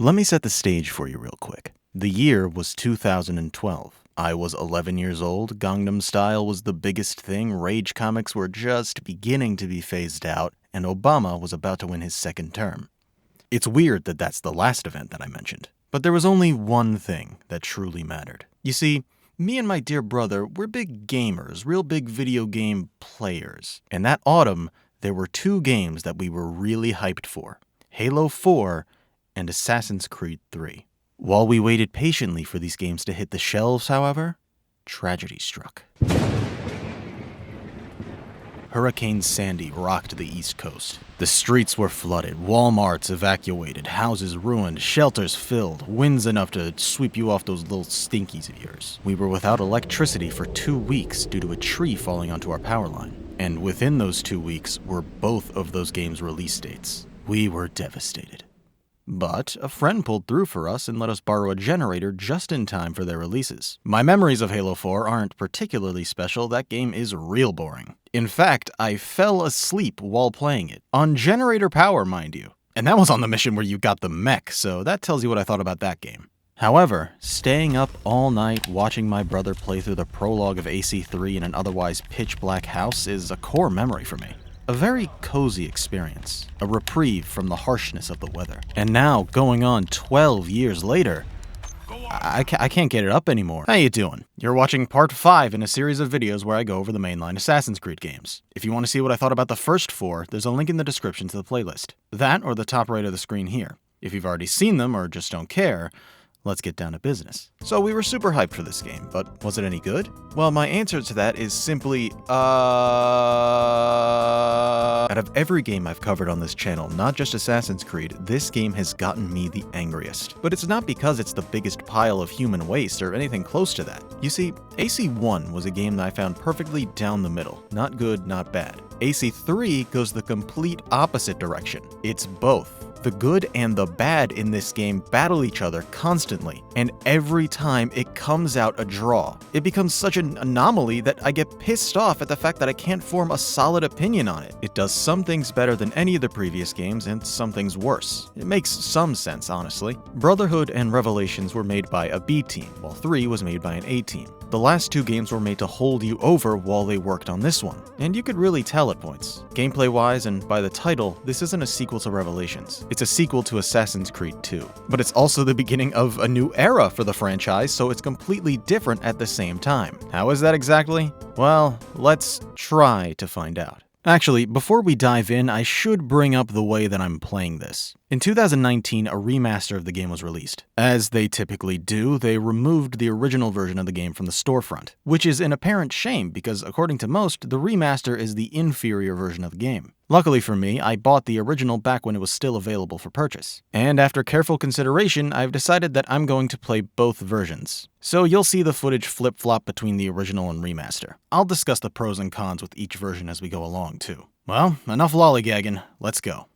Let me set the stage for you real quick. The year was 2012. I was 11 years old, Gangnam Style was the biggest thing, Rage comics were just beginning to be phased out, and Obama was about to win his second term. It's weird that that's the last event that I mentioned, but there was only one thing that truly mattered. You see, me and my dear brother, we're big gamers, real big video game players. And that autumn, there were two games that we were really hyped for: Halo 4 and Assassin's Creed 3. While we waited patiently for these games to hit the shelves, however, tragedy struck. Hurricane Sandy rocked the East Coast. The streets were flooded, Walmarts evacuated, houses ruined, shelters filled, winds enough to sweep you off those little stinkies of yours. We were without electricity for 2 weeks due to a tree falling onto our power line. And within those 2 weeks were both of those games' release dates. We were devastated. But a friend pulled through for us and let us borrow a generator just in time for their releases. My memories of Halo 4 aren't particularly special, that game is real boring. In fact, I fell asleep while playing it. On generator power, mind you. And that was on the mission where you got the mech, so that tells you what I thought about that game. However, staying up all night watching my brother play through the prologue of AC3 in an otherwise pitch-black house is a core memory for me. A very cozy experience, a reprieve from the harshness of the weather. And now, going on 12 years later, I can't get it up anymore. How you doing? You're watching part 5 in a series of videos where I go over the mainline Assassin's Creed games. If you want to see what I thought about the first 4, there's a link in the description to the playlist. That or the top right of the screen here. If you've already seen them or just don't care, let's get down to business. So we were super hyped for this game, but was it any good? Well, my answer to that is simply, out of every game I've covered on this channel, not just Assassin's Creed, this game has gotten me the angriest. But it's not because it's the biggest pile of human waste or anything close to that. You see, AC1 was a game that I found perfectly down the middle. Not good, not bad. AC3 goes the complete opposite direction. It's both. The good and the bad in this game battle each other constantly, and every time it comes out a draw. It becomes such an anomaly that I get pissed off at the fact that I can't form a solid opinion on it. It does some things better than any of the previous games, and some things worse. It makes some sense, honestly. Brotherhood and Revelations were made by a B team, while 3 was made by an A team. The last 2 games were made to hold you over while they worked on this one, and you could really tell at points. Gameplay-wise and by the title, this isn't a sequel to Revelations. It's a sequel to Assassin's Creed 2. But it's also the beginning of a new era for the franchise, so it's completely different at the same time. How is that exactly? Well, let's try to find out. Actually, before we dive in, I should bring up the way that I'm playing this. In 2019, a remaster of the game was released. As they typically do, they removed the original version of the game from the storefront, which is an apparent shame because, according to most, the remaster is the inferior version of the game. Luckily for me, I bought the original back when it was still available for purchase. And after careful consideration, I've decided that I'm going to play both versions. So you'll see the footage flip-flop between the original and remaster. I'll discuss the pros and cons with each version as we go along, too. Well, enough lollygagging, let's go.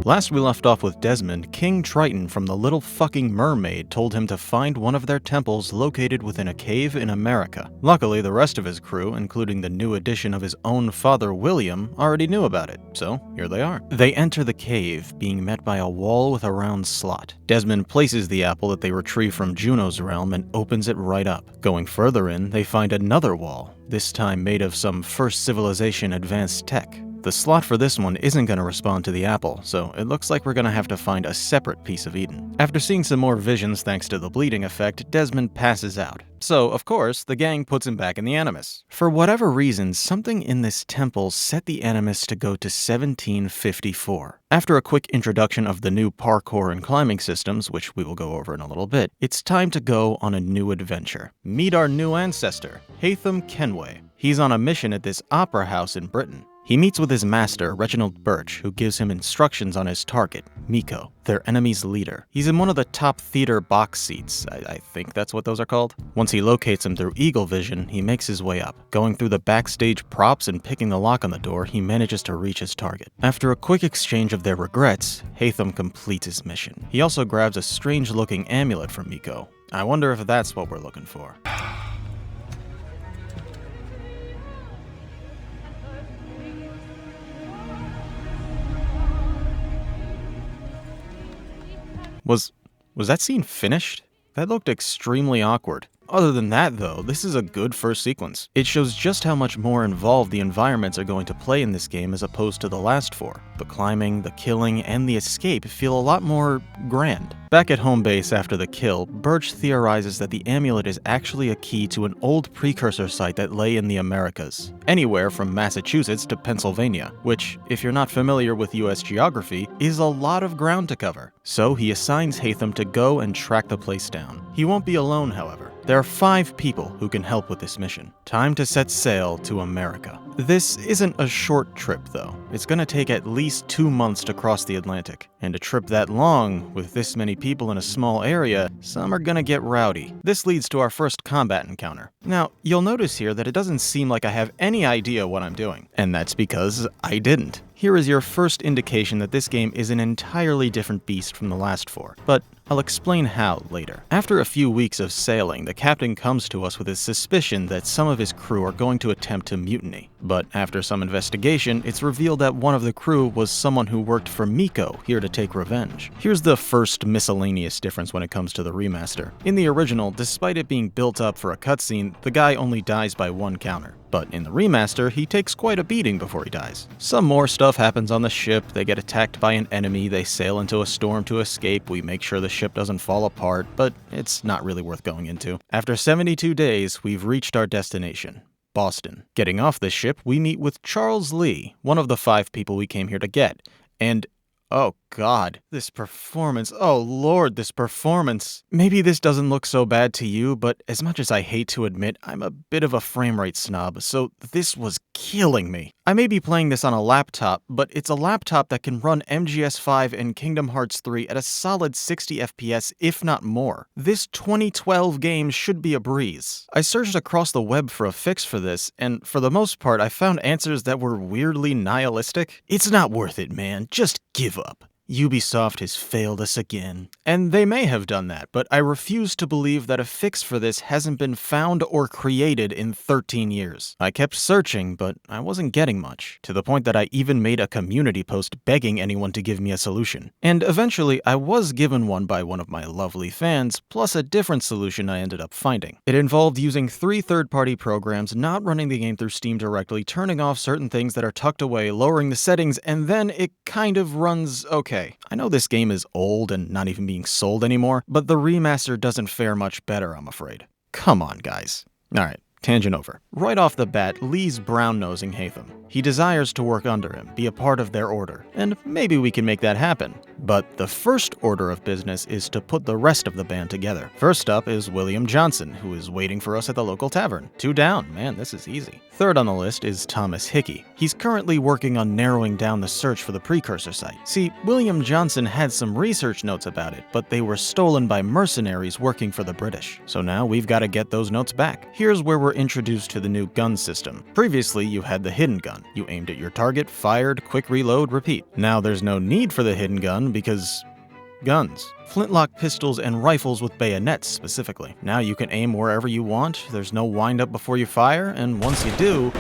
Last we left off with Desmond, King Triton from the Little Fucking Mermaid told him to find one of their temples located within a cave in America. Luckily, the rest of his crew, including the new addition of his own father William, already knew about it, so here they are. They enter the cave, being met by a wall with a round slot. Desmond places the apple that they retrieve from Juno's realm and opens it right up. Going further in, they find another wall, this time made of some first civilization advanced tech. The slot for this one isn't going to respond to the apple, so it looks like we're going to have to find a separate piece of Eden. After seeing some more visions thanks to the bleeding effect, Desmond passes out. So, of course, the gang puts him back in the Animus. For whatever reason, something in this temple set the Animus to go to 1754. After a quick introduction of the new parkour and climbing systems, which we will go over in a little bit, it's time to go on a new adventure. Meet our new ancestor, Haytham Kenway. He's on a mission at this opera house in Britain. He meets with his master, Reginald Birch, who gives him instructions on his target, Miko, their enemy's leader. He's in one of the top theater box seats, I think that's what those are called. Once he locates him through Eagle Vision, he makes his way up. Going through the backstage props and picking the lock on the door, he manages to reach his target. After a quick exchange of their regrets, Haytham completes his mission. He also grabs a strange-looking amulet from Miko. I wonder if that's what we're looking for. Was that scene finished? That looked extremely awkward. Other than that, though, this is a good first sequence. It shows just how much more involved the environments are going to play in this game as opposed to the last four. The climbing, the killing, and the escape feel a lot more grand. Back at home base after the kill, Birch theorizes that the amulet is actually a key to an old precursor site that lay in the Americas, anywhere from Massachusetts to Pennsylvania, which, if you're not familiar with US geography, is a lot of ground to cover. So he assigns Haytham to go and track the place down. He won't be alone, however. There are 5 people who can help with this mission. Time to set sail to America. This isn't a short trip, though. It's gonna take at least 2 months to cross the Atlantic. And a trip that long, with this many people in a small area, some are gonna get rowdy. This leads to our first combat encounter. Now, you'll notice here that it doesn't seem like I have any idea what I'm doing. And that's because I didn't. Here is your first indication that this game is an entirely different beast from the last 4, but I'll explain how later. After a few weeks of sailing, the captain comes to us with his suspicion that some of his crew are going to attempt to mutiny. But after some investigation, it's revealed that one of the crew was someone who worked for Miko, here to take revenge. Here's the first miscellaneous difference when it comes to the remaster. In the original, despite it being built up for a cutscene, the guy only dies by 1 counter. But in the remaster, he takes quite a beating before he dies. Some more stuff happens on the ship, they get attacked by an enemy, they sail into a storm to escape, we make sure the ship doesn't fall apart, but it's not really worth going into. After 72 days, we've reached our destination. Boston. Getting off the ship, we meet with Charles Lee, one of the 5 people we came here to get. And oh God, this performance, oh Lord, this performance. Maybe this doesn't look so bad to you, but as much as I hate to admit, I'm a bit of a frame rate snob, so this was killing me. I may be playing this on a laptop, but it's a laptop that can run MGS5 and Kingdom Hearts 3 at a solid 60 FPS, if not more. This 2012 game should be a breeze. I searched across the web for a fix for this, and for the most part, I found answers that were weirdly nihilistic. It's not worth it, man. Just give up. Ubisoft has failed us again. And they may have done that, but I refuse to believe that a fix for this hasn't been found or created in 13 years. I kept searching, but I wasn't getting much, to the point that I even made a community post begging anyone to give me a solution. And eventually, I was given one by one of my lovely fans, plus a different solution I ended up finding. It involved using 3 third-party programs, not running the game through Steam directly, turning off certain things that are tucked away, lowering the settings, and then it kind of runs okay. I know this game is old and not even being sold anymore, but the remaster doesn't fare much better, I'm afraid. Come on, guys. Alright, tangent over. Right off the bat, Lee's brown-nosing Haytham. He desires to work under him, be a part of their order, and maybe we can make that happen. But the first order of business is to put the rest of the band together. First up is William Johnson, who is waiting for us at the local tavern. 2 down, man, this is easy. Third on the list is Thomas Hickey. He's currently working on narrowing down the search for the precursor site. See, William Johnson had some research notes about it, but they were stolen by mercenaries working for the British. So now we've got to get those notes back. Here's where we're introduced to the new gun system. Previously, you had the hidden gun. You aimed at your target, fired, quick reload, repeat. Now there's no need for the hidden gun because guns. Flintlock pistols and rifles with bayonets specifically. Now you can aim wherever you want, there's no wind up before you fire, and once you do,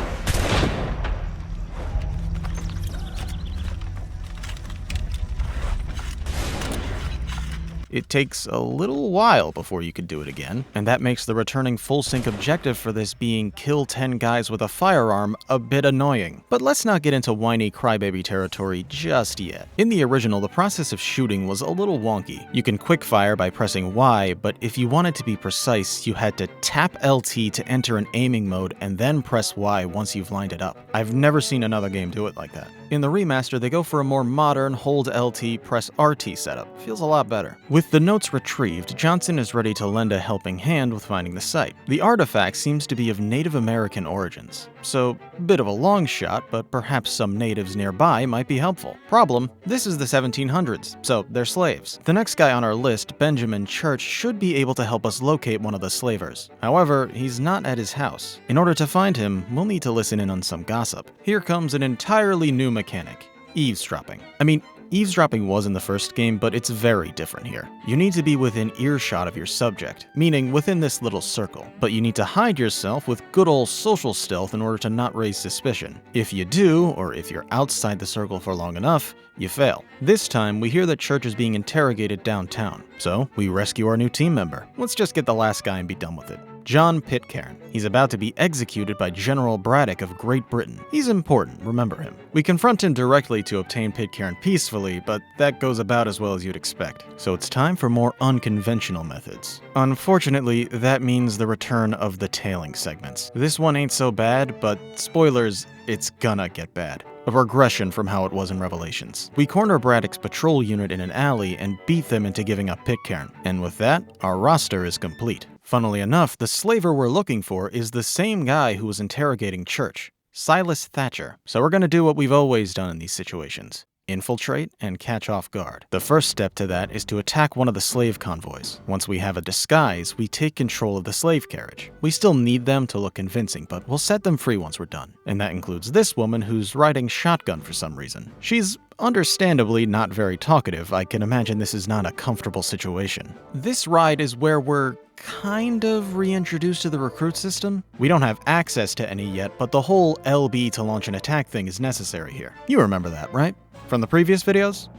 it takes a little while before you could do it again, and that makes the returning full sync objective for this being kill 10 guys with a firearm a bit annoying. But let's not get into whiny crybaby territory just yet. In the original, the process of shooting was a little wonky. You can quick fire by pressing Y, but if you wanted to be precise, you had to tap LT to enter an aiming mode and then press Y once you've lined it up. I've never seen another game do it like that. In the remaster, they go for a more modern hold LT, press RT setup. Feels a lot better. With the notes retrieved, Johnson is ready to lend a helping hand with finding the site. The artifact seems to be of Native American origins, so bit of a long shot, but perhaps some natives nearby might be helpful. Problem, this is the 1700s, so they're slaves. The next guy on our list, Benjamin Church, should be able to help us locate one of the slavers. However, he's not at his house. In order to find him, we'll need to listen in on some gossip. Here comes an entirely new mechanic. Eavesdropping. I mean, Eavesdropping was in the first game, but it's very different here. You need to be within earshot of your subject, meaning within this little circle, but you need to hide yourself with good old social stealth in order to not raise suspicion. If you do, or if you're outside the circle for long enough, you fail. This time, we hear that Church is being interrogated downtown, so we rescue our new team member. Let's just get the last guy and be done with it. John Pitcairn. He's about to be executed by General Braddock of Great Britain. He's important, remember him. We confront him directly to obtain Pitcairn peacefully, but that goes about as well as you'd expect. So it's time for more unconventional methods. Unfortunately, that means the return of the tailing segments. This one ain't so bad, but spoilers, it's gonna get bad. A regression from how it was in Revelations. We corner Braddock's patrol unit in an alley and beat them into giving up Pitcairn. And with that, our roster is complete. Funnily enough, the slaver we're looking for is the same guy who was interrogating Church, Silas Thatcher. So we're gonna do what we've always done in these situations. Infiltrate and catch off guard. The first step to that is to attack one of the slave convoys. Once we have a disguise, we take control of the slave carriage. We still need them to look convincing, but we'll set them free once we're done. And that includes this woman who's riding shotgun for some reason. She's understandably not very talkative. I can imagine this is not a comfortable situation. This ride is where we're kind of reintroduced to the recruit system. We don't have access to any yet, but the whole LB to launch an attack thing is necessary here. You remember that, right? From the previous videos?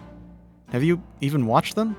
Have you even watched them?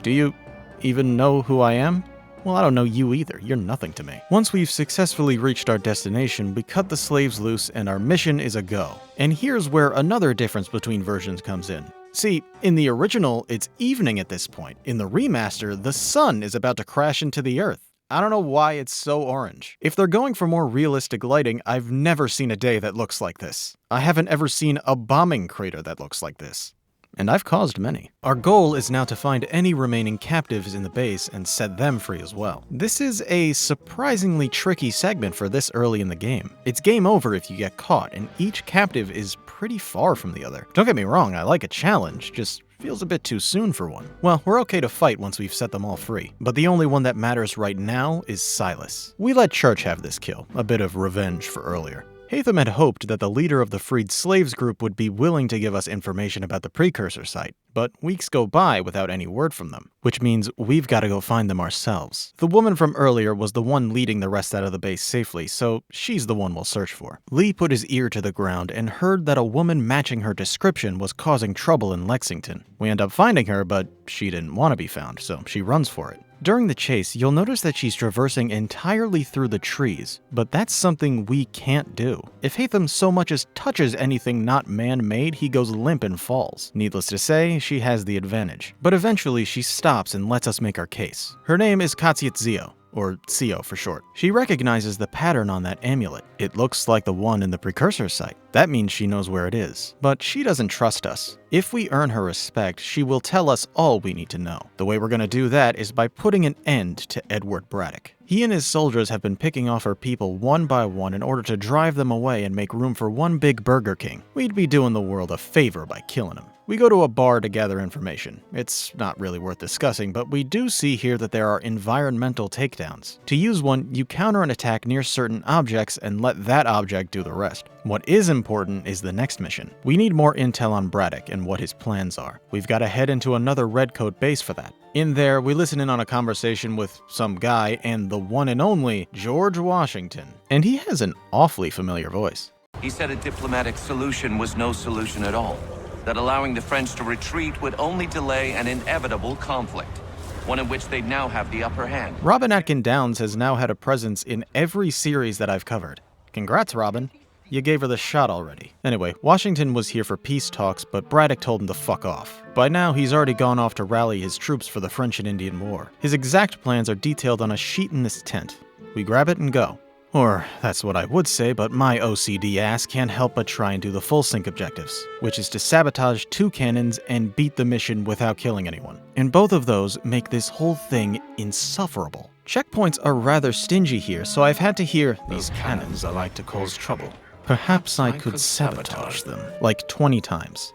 Do you even know who I am? Well, I don't know you either. You're nothing to me. Once we've successfully reached our destination, we cut the slaves loose and our mission is a go. And here's where another difference between versions comes in. See, in the original, it's evening at this point. In the remaster, the sun is about to crash into the earth. I don't know why it's so orange. If they're going for more realistic lighting, I've never seen a day that looks like this. I haven't ever seen a bombing crater that looks like this. And I've caused many. Our goal is now to find any remaining captives in the base and set them free as well. This is a surprisingly tricky segment for this early in the game. It's game over if you get caught, and each captive is pretty far from the other. Don't get me wrong, I like a challenge, just feels a bit too soon for one. Well, we're okay to fight once we've set them all free, but the only one that matters right now is Silas. We let Church have this kill, a bit of revenge for earlier. Hatham had hoped that the leader of the freed slaves group would be willing to give us information about the precursor site, but weeks go by without any word from them, which means we've got to go find them ourselves. The woman from earlier was the one leading the rest out of the base safely, so she's the one we'll search for. Lee put his ear to the ground and heard that a woman matching her description was causing trouble in Lexington. We end up finding her, but she didn't want to be found, so she runs for it. During the chase, you'll notice that she's traversing entirely through the trees, but that's something we can't do. If Hatham so much as touches anything not man-made, he goes limp and falls. Needless to say, she has the advantage. But eventually, she stops and lets us make our case. Her name is Katsiatzio, or Sio for short. She recognizes the pattern on that amulet. It looks like the one in the precursor site. That means she knows where it is. But she doesn't trust us. If we earn her respect, she will tell us all we need to know. The way we're gonna do that is by putting an end to Edward Braddock. He and his soldiers have been picking off our people one by one in order to drive them away and make room for one big Burger King. We'd be doing the world a favor by killing him. We go to a bar to gather information. It's not really worth discussing, but we do see here that there are environmental takedowns. To use one, you counter an attack near certain objects and let that object do the rest. What is important is the next mission. We need more intel on Braddock and what his plans are. We've got to head into another Redcoat base for that. In there, we listen in on a conversation with some guy and the one and only George Washington. And he has an awfully familiar voice. He said a diplomatic solution was no solution at all. That allowing the French to retreat would only delay an inevitable conflict, one in which they'd now have the upper hand. Robin Atkin Downs has now had a presence in every series that I've covered. Congrats, Robin. You gave her the shot already. Anyway, Washington was here for peace talks, but Braddock told him to fuck off. By now, he's already gone off to rally his troops for the French and Indian War. His exact plans are detailed on a sheet in this tent. We grab it and go. Or, that's what I would say, but my OCD ass can't help but try and do the full sync objectives, which is to sabotage 2 cannons and beat the mission without killing anyone. And both of those make this whole thing insufferable. Checkpoints are rather stingy here, so I've had to hear, "These cannons are like to cause trouble. Perhaps I could sabotage them," like 20 times.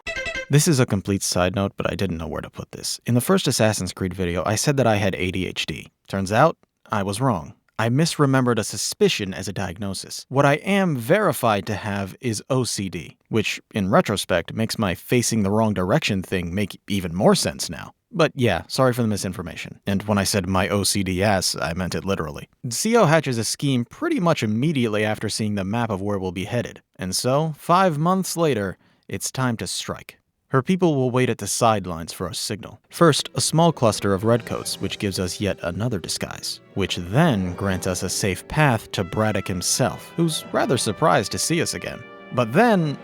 This is a complete side note, but I didn't know where to put this. In the first Assassin's Creed video, I said that I had ADHD. Turns out, I was wrong. I misremembered a suspicion as a diagnosis. What I am verified to have is OCD, which, in retrospect, makes my facing the wrong direction thing make even more sense now. But yeah, sorry for the misinformation. And when I said my OCD ass, I meant it literally. CO hatches a scheme pretty much immediately after seeing the map of where we'll be headed. And so, 5 months later, it's time to strike. Her people will wait at the sidelines for our signal. First, a small cluster of redcoats, which gives us yet another disguise, which then grants us a safe path to Braddock himself, who's rather surprised to see us again. But then...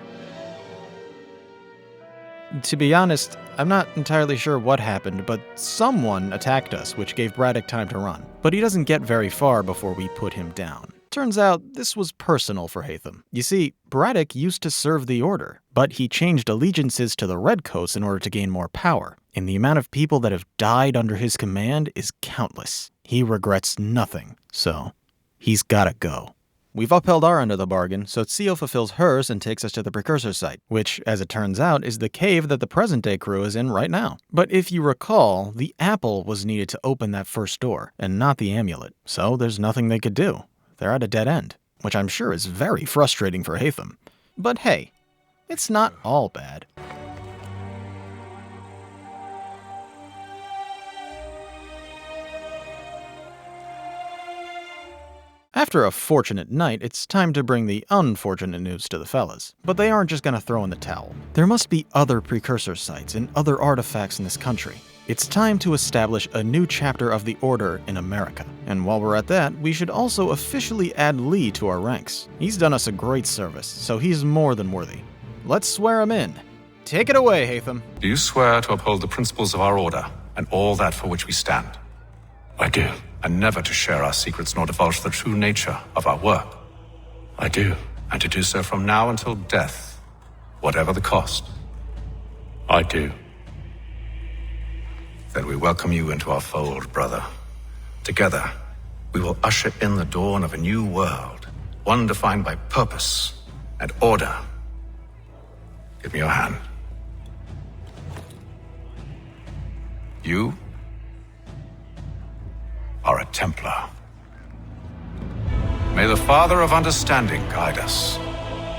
to be honest, I'm not entirely sure what happened, but someone attacked us, which gave Braddock time to run. But he doesn't get very far before we put him down. Turns out, this was personal for Hatham. You see, Braddock used to serve the Order, but he changed allegiances to the Redcoats in order to gain more power, and the amount of people that have died under his command is countless. He regrets nothing, so he's gotta go. We've upheld our end of the bargain, so CO fulfills hers and takes us to the precursor site, which, as it turns out, is the cave that the present-day crew is in right now. But if you recall, the apple was needed to open that first door, and not the amulet, so there's nothing they could do. They're at a dead end, which I'm sure is very frustrating for Hatham. But hey, it's not all bad. After a fortunate night, it's time to bring the unfortunate news to the fellas. But they aren't just gonna throw in the towel. There must be other precursor sites and other artifacts in this country. It's time to establish a new chapter of the Order in America. And while we're at that, we should also officially add Lee to our ranks. He's done us a great service, so he's more than worthy. Let's swear him in. Take it away, Hatham. Do you swear to uphold the principles of our order, and all that for which we stand? I do. And never to share our secrets nor divulge the true nature of our work? I do. And to do so from now until death, whatever the cost? I do. Then we welcome you into our fold, brother. Together, we will usher in the dawn of a new world, one defined by purpose and order. Give me your hand. You are a Templar. May the Father of Understanding guide us.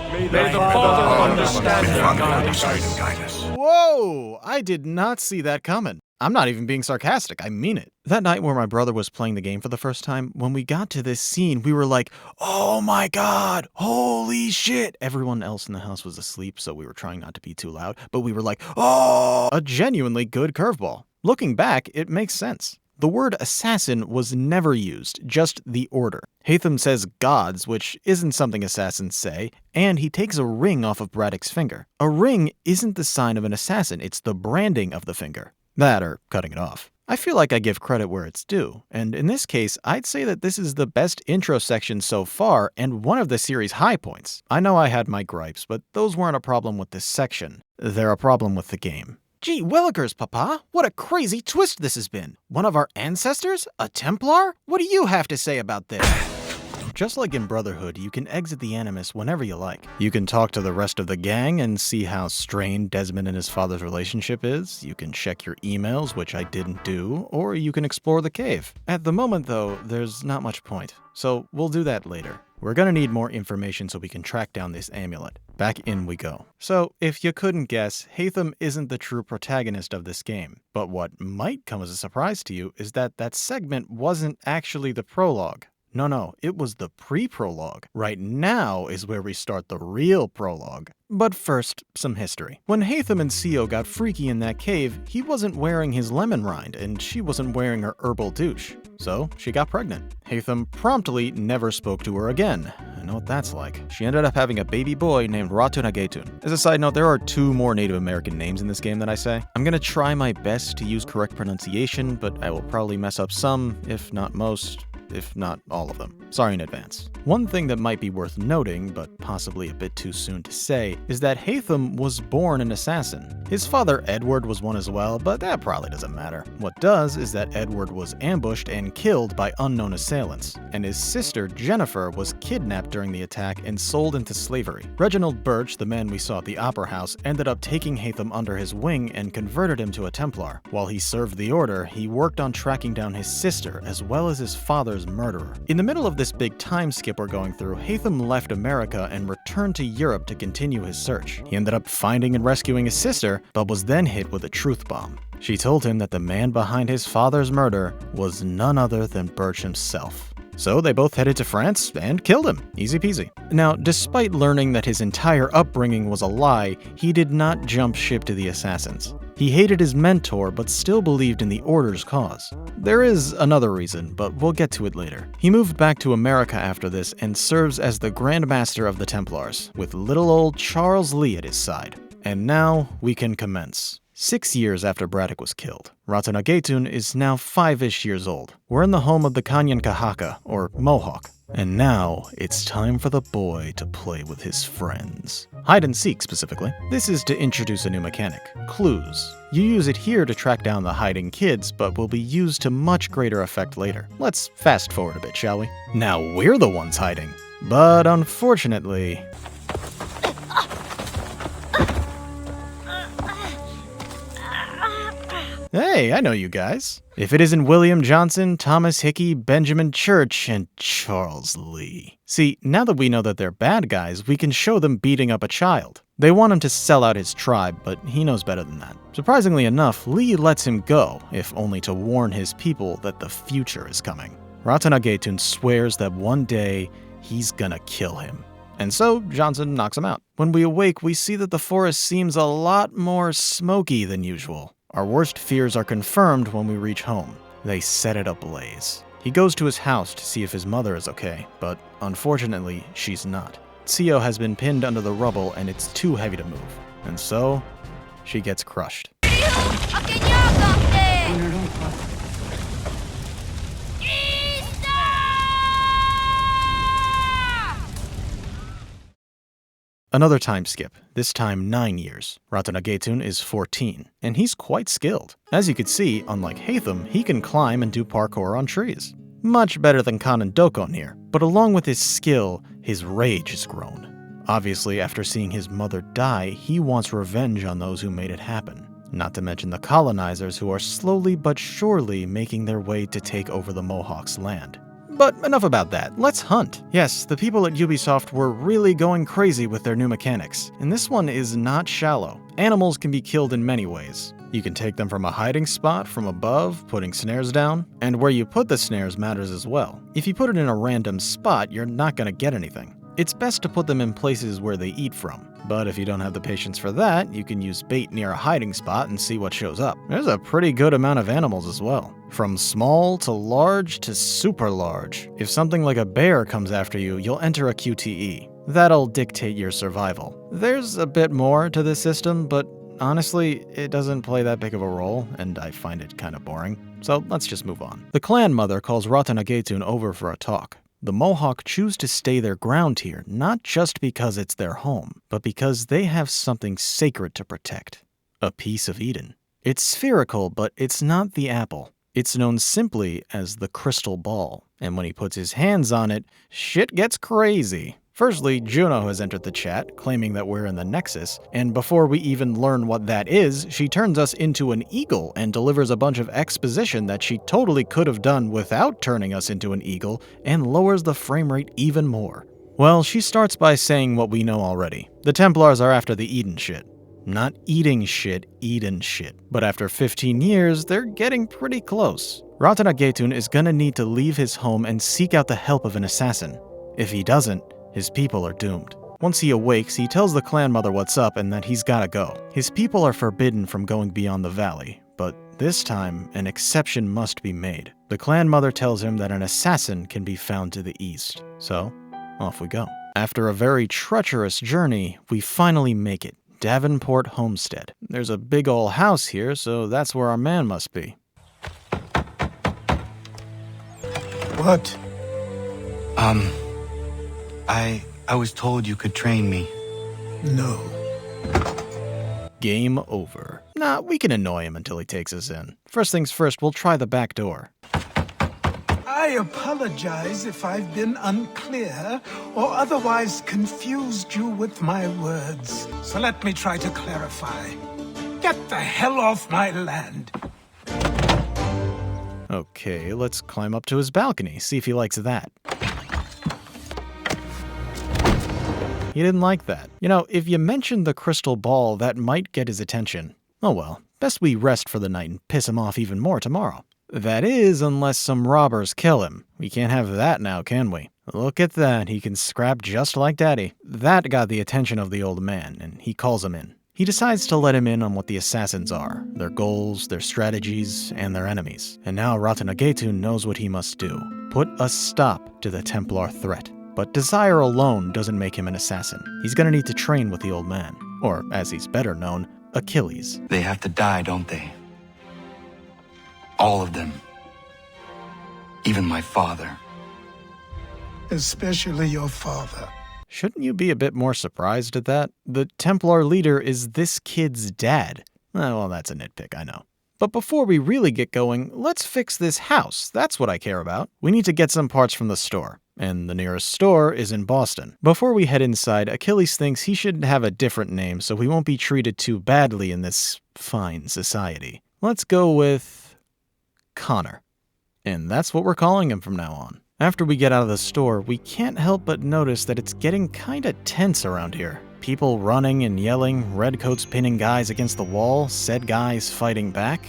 May the Father of Understanding guide us. Whoa! I did not see that coming. I'm not even being sarcastic, I mean it. That night where my brother was playing the game for the first time, when we got to this scene, we were like, oh my god, holy shit. Everyone else in the house was asleep, so we were trying not to be too loud, but we were like, oh, a genuinely good curveball. Looking back, it makes sense. The word assassin was never used, just the Order. Hatham says gods, which isn't something assassins say, and he takes a ring off of Braddock's finger. A ring isn't the sign of an assassin, it's the branding of the finger. That or cutting it off. I feel like I give credit where it's due, and in this case, I'd say that this is the best intro section so far and one of the series' high points. I know I had my gripes, but those weren't a problem with this section. They're a problem with the game. Gee willikers, Papa, what a crazy twist this has been. One of our ancestors? A Templar? What do you have to say about this? Just like in Brotherhood, you can exit the Animus whenever you like. You can talk to the rest of the gang and see how strained Desmond and his father's relationship is. You can check your emails, which I didn't do, or you can explore the cave. At the moment, though, there's not much point, so we'll do that later. We're gonna need more information so we can track down this amulet. Back in we go. So, if you couldn't guess, Hatham isn't the true protagonist of this game. But what might come as a surprise to you is that that segment wasn't actually the prologue. No, it was the pre-prologue. Right now is where we start the real prologue. But first, some history. When Hatham and CO got freaky in that cave, he wasn't wearing his lemon rind, and she wasn't wearing her herbal douche. So, she got pregnant. Hatham promptly never spoke to her again. I know what that's like. She ended up having a baby boy named Ratu Nagetun. As a side note, there are 2 more Native American names in this game that I say. I'm gonna try my best to use correct pronunciation, but I will probably mess up some, if not most, if not all of them. Sorry in advance. One thing that might be worth noting, but possibly a bit too soon to say, is that Hatham was born an assassin. His father Edward was one as well, but that probably doesn't matter. What does is that Edward was ambushed and killed by unknown assailants, and his sister Jennifer was kidnapped during the attack and sold into slavery. Reginald Birch, the man we saw at the Opera House, ended up taking Hatham under his wing and converted him to a Templar. While he served the Order, he worked on tracking down his sister as well as his father father's murderer. In the middle of this big time skip we're going through, Haytham left America and returned to Europe to continue his search. He ended up finding and rescuing his sister, but was then hit with a truth bomb. She told him that the man behind his father's murder was none other than Birch himself. So they both headed to France and killed him. Easy peasy. Now, despite learning that his entire upbringing was a lie, he did not jump ship to the assassins. He hated his mentor, but still believed in the Order's cause. There is another reason, but we'll get to it later. He moved back to America after this and serves as the Grand Master of the Templars, with little old Charles Lee at his side. And now we can commence. 6 years after Braddock was killed, Ratanagetun is now 5-ish years old. We're in the home of the Kanyankahaka, or Mohawk. And now, it's time for the boy to play with his friends. Hide and seek, specifically. This is to introduce a new mechanic, clues. You use it here to track down the hiding kids, but will be used to much greater effect later. Let's fast forward a bit, shall we? Now we're the ones hiding. But unfortunately... Hey, I know you guys. If it isn't William Johnson, Thomas Hickey, Benjamin Church, and Charles Lee. See, now that we know that they're bad guys, we can show them beating up a child. They want him to sell out his tribe, but he knows better than that. Surprisingly enough, Lee lets him go, if only to warn his people that the future is coming. Ratanagetun swears that one day, he's gonna kill him. And so, Johnson knocks him out. When we awake, we see that the forest seems a lot more smoky than usual. Our worst fears are confirmed when we reach home. They set it ablaze. He goes to his house to see if his mother is okay, but unfortunately, she's not. Tsuyo has been pinned under the rubble and it's too heavy to move. And so, she gets crushed. Another time skip, this time 9 years. Ratanagetun is 14, and he's quite skilled. As you could see, unlike Haytham, he can climb and do parkour on trees. Much better than Kanan Dokon here, but along with his skill, his rage has grown. Obviously, after seeing his mother die, he wants revenge on those who made it happen. Not to mention the colonizers who are slowly but surely making their way to take over the Mohawks' land. But enough about that, let's hunt. Yes, the people at Ubisoft were really going crazy with their new mechanics, and this one is not shallow. Animals can be killed in many ways. You can take them from a hiding spot from above, putting snares down, and where you put the snares matters as well. If you put it in a random spot, you're not gonna get anything. It's best to put them in places where they eat from. But if you don't have the patience for that, you can use bait near a hiding spot and see what shows up. There's a pretty good amount of animals as well. From small to large to super large. If something like a bear comes after you, you'll enter a QTE. That'll dictate your survival. There's a bit more to this system, but honestly, it doesn't play that big of a role, and I find it kind of boring. So let's just move on. The clan mother calls Ratanagetun over for a talk. The Mohawk choose to stay their ground here, not just because it's their home, but because they have something sacred to protect. A piece of Eden. It's spherical, but it's not the apple. It's known simply as the crystal ball, and when he puts his hands on it, shit gets crazy. Firstly, Juno has entered the chat, claiming that we're in the Nexus, and before we even learn what that is, she turns us into an eagle and delivers a bunch of exposition that she totally could have done without turning us into an eagle, and lowers the frame rate even more. Well, she starts by saying what we know already. The Templars are after the Eden shit. Not eating shit, Eden shit. But after 15 years, they're getting pretty close. Ratanagetun is gonna need to leave his home and seek out the help of an assassin. If he doesn't, his people are doomed. Once he awakes, he tells the clan mother what's up and that he's gotta go. His people are forbidden from going beyond the valley, but this time, an exception must be made. The clan mother tells him that an assassin can be found to the east. So, off we go. After a very treacherous journey, we finally make it. Davenport Homestead. There's a big ol' house here, so that's where our man must be. What? I was told you could train me. No. Game over. Nah, we can annoy him until he takes us in. First things first, we'll try the back door. I apologize if I've been unclear or otherwise confused you with my words. So let me try to clarify. Get the hell off my land. Okay, let's climb up to his balcony, see if he likes that. He didn't like that. You know, if you mentioned the crystal ball, that might get his attention. Oh well, best we rest for the night and piss him off even more tomorrow. That is, unless some robbers kill him. We can't have that now, can we? Look at that, he can scrap just like Daddy. That got the attention of the old man, and he calls him in. He decides to let him in on what the assassins are, their goals, their strategies, and their enemies. And now Ratanagetu knows what he must do. Put a stop to the Templar threat. But desire alone doesn't make him an assassin. He's gonna need to train with the old man. Or, as he's better known, Achilles. They have to die, don't they? All of them. Even my father. Especially your father. Shouldn't you be a bit more surprised at that? The Templar leader is this kid's dad. Well, that's a nitpick, I know. But before we really get going, let's fix this house. That's what I care about. We need to get some parts from the store. And the nearest store is in Boston. Before we head inside, Achilles thinks he should have a different name so he won't be treated too badly in this fine society. Let's go with Connor. And that's what we're calling him from now on. After we get out of the store, we can't help but notice that it's getting kinda tense around here. People running and yelling, redcoats pinning guys against the wall, said guys fighting back.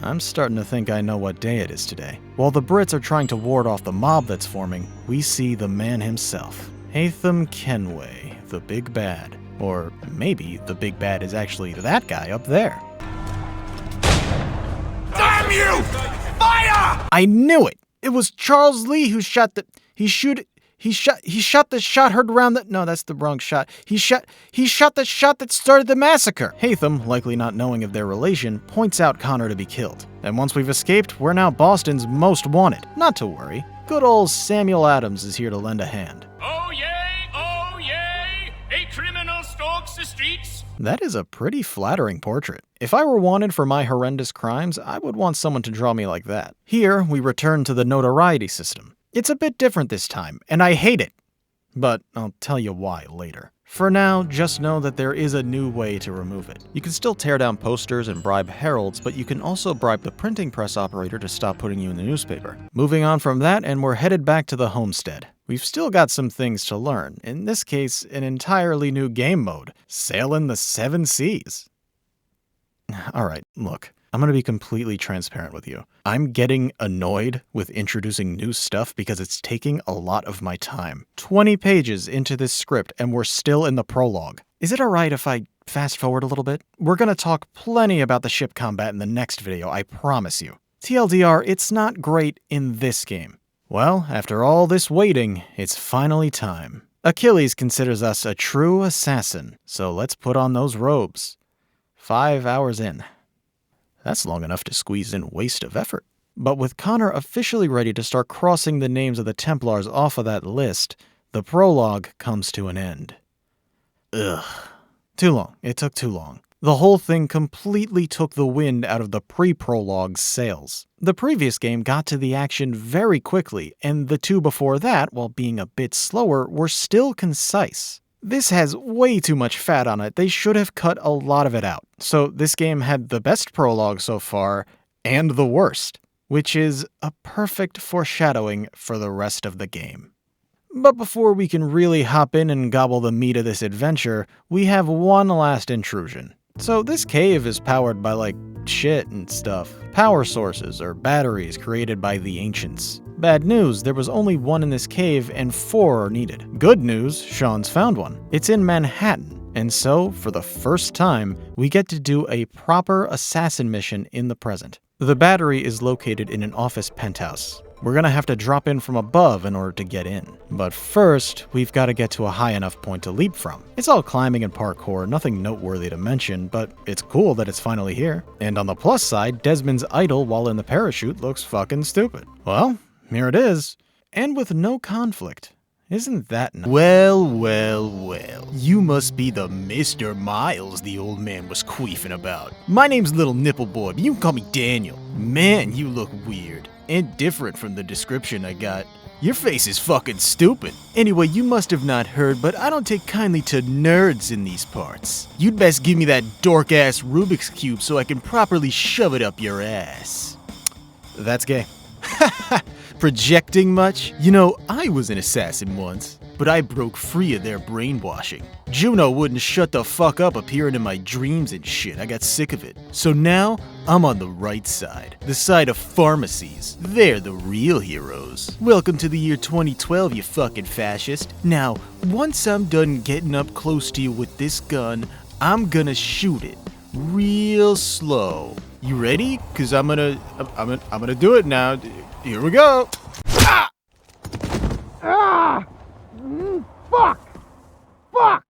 I'm starting to think I know what day it is today. While the Brits are trying to ward off the mob that's forming, we see the man himself. Haytham Kenway, the big bad. Or maybe the big bad is actually that guy up there. Damn you! Fire! I knew it! It was Charles Lee who shot the... He shot the shot heard around the... No, that's the wrong shot. He shot the shot that started the massacre. Haytham, likely not knowing of their relation, points out Connor to be killed. And once we've escaped, we're now Boston's most wanted. Not to worry. Good old Samuel Adams is here to lend a hand. Oh yay! A criminal stalks the streets. That is a pretty flattering portrait. If I were wanted for my horrendous crimes, I would want someone to draw me like that. Here, we return to the notoriety system. It's a bit different this time, and I hate it. But I'll tell you why later. For now, just know that there is a new way to remove it. You can still tear down posters and bribe heralds, but you can also bribe the printing press operator to stop putting you in the newspaper. Moving on from that, and we're headed back to the homestead. We've still got some things to learn. In this case, an entirely new game mode. Sailing the 7 seas. Alright, look. I'm gonna be completely transparent with you. I'm getting annoyed with introducing new stuff because it's taking a lot of my time. 20 pages into this script and we're still in the prologue. Is it alright if I fast forward a little bit? We're gonna talk plenty about the ship combat in the next video, I promise you. TLDR, it's not great in this game. Well, after all this waiting, it's finally time. Achilles considers us a true assassin, so let's put on those robes. 5 hours in. That's long enough to squeeze in waste of effort. But with Connor officially ready to start crossing the names of the Templars off of that list, the prologue comes to an end. Ugh. Too long. It took too long. The whole thing completely took the wind out of the pre-prologue's sails. The previous game got to the action very quickly, and the two before that, while being a bit slower, were still concise. This has way too much fat on it. They should have cut a lot of it out. So this game had the best prologue so far, and the worst, which is a perfect foreshadowing for the rest of the game. But before we can really hop in and gobble the meat of this adventure, we have one last intrusion. So this cave is powered by like shit and stuff. Power sources or batteries created by the ancients. Bad news, there was only one in this cave and 4 are needed. Good news, Sean's found one. It's in Manhattan. And so, for the first time, we get to do a proper assassin mission in the present. The battery is located in an office penthouse. We're gonna have to drop in from above in order to get in. But first, we've got to get to a high enough point to leap from. It's all climbing and parkour, nothing noteworthy to mention, but it's cool that it's finally here. And on the plus side, Desmond's idle while in the parachute looks fucking stupid. Well, here it is. And with no conflict. Isn't that nice? Well. You must be the Mr. Miles the old man was queefing about. My name's Little Nipple Boy, but you can call me Daniel. Man, you look weird. And different from the description I got. Your face is fucking stupid. Anyway, you must have not heard, but I don't take kindly to nerds in these parts. You'd best give me that dork-ass Rubik's Cube so I can properly shove it up your ass. That's gay. Projecting much? You know, I was an assassin once, but I broke free of their brainwashing. Juno wouldn't shut the fuck up appearing in my dreams and shit. I got sick of it. So now, I'm on the right side. The side of pharmacies. They're the real heroes. Welcome to the year 2012, you fucking fascist. Now, once I'm done getting up close to you with this gun, I'm gonna shoot it. Real slow. You ready? Cause I'm gonna do it now. Here we go. Ah! Ah! Fuck! Fuck!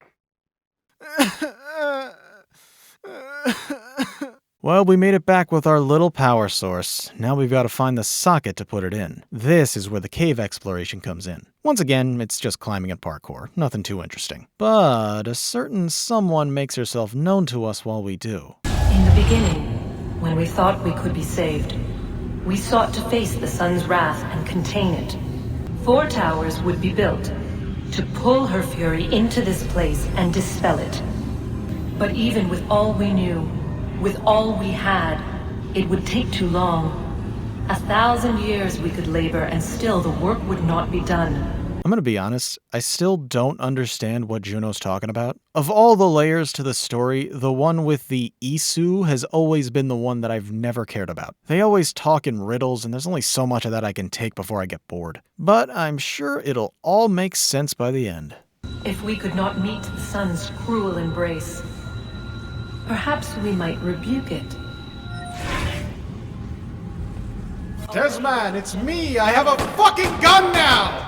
Well, we made it back with our little power source. Now we've got to find the socket to put it in. This is where the cave exploration comes in. Once again, it's just climbing and parkour. Nothing too interesting. But a certain someone makes herself known to us while we do. In the beginning, when we thought we could be saved, we sought to face the sun's wrath and contain it. 4 towers would be built to pull her fury into this place and dispel it. But even with all we knew, with all we had, it would take too long. 1,000 years we could labor and still the work would not be done. I'm gonna be honest, I still don't understand what Juno's talking about. Of all the layers to the story, the one with the Isu has always been the one that I've never cared about. They always talk in riddles, and there's only so much of that I can take before I get bored. But I'm sure it'll all make sense by the end. If we could not meet the sun's cruel embrace, perhaps we might rebuke it. Desmond, it's me! I have a fucking gun now!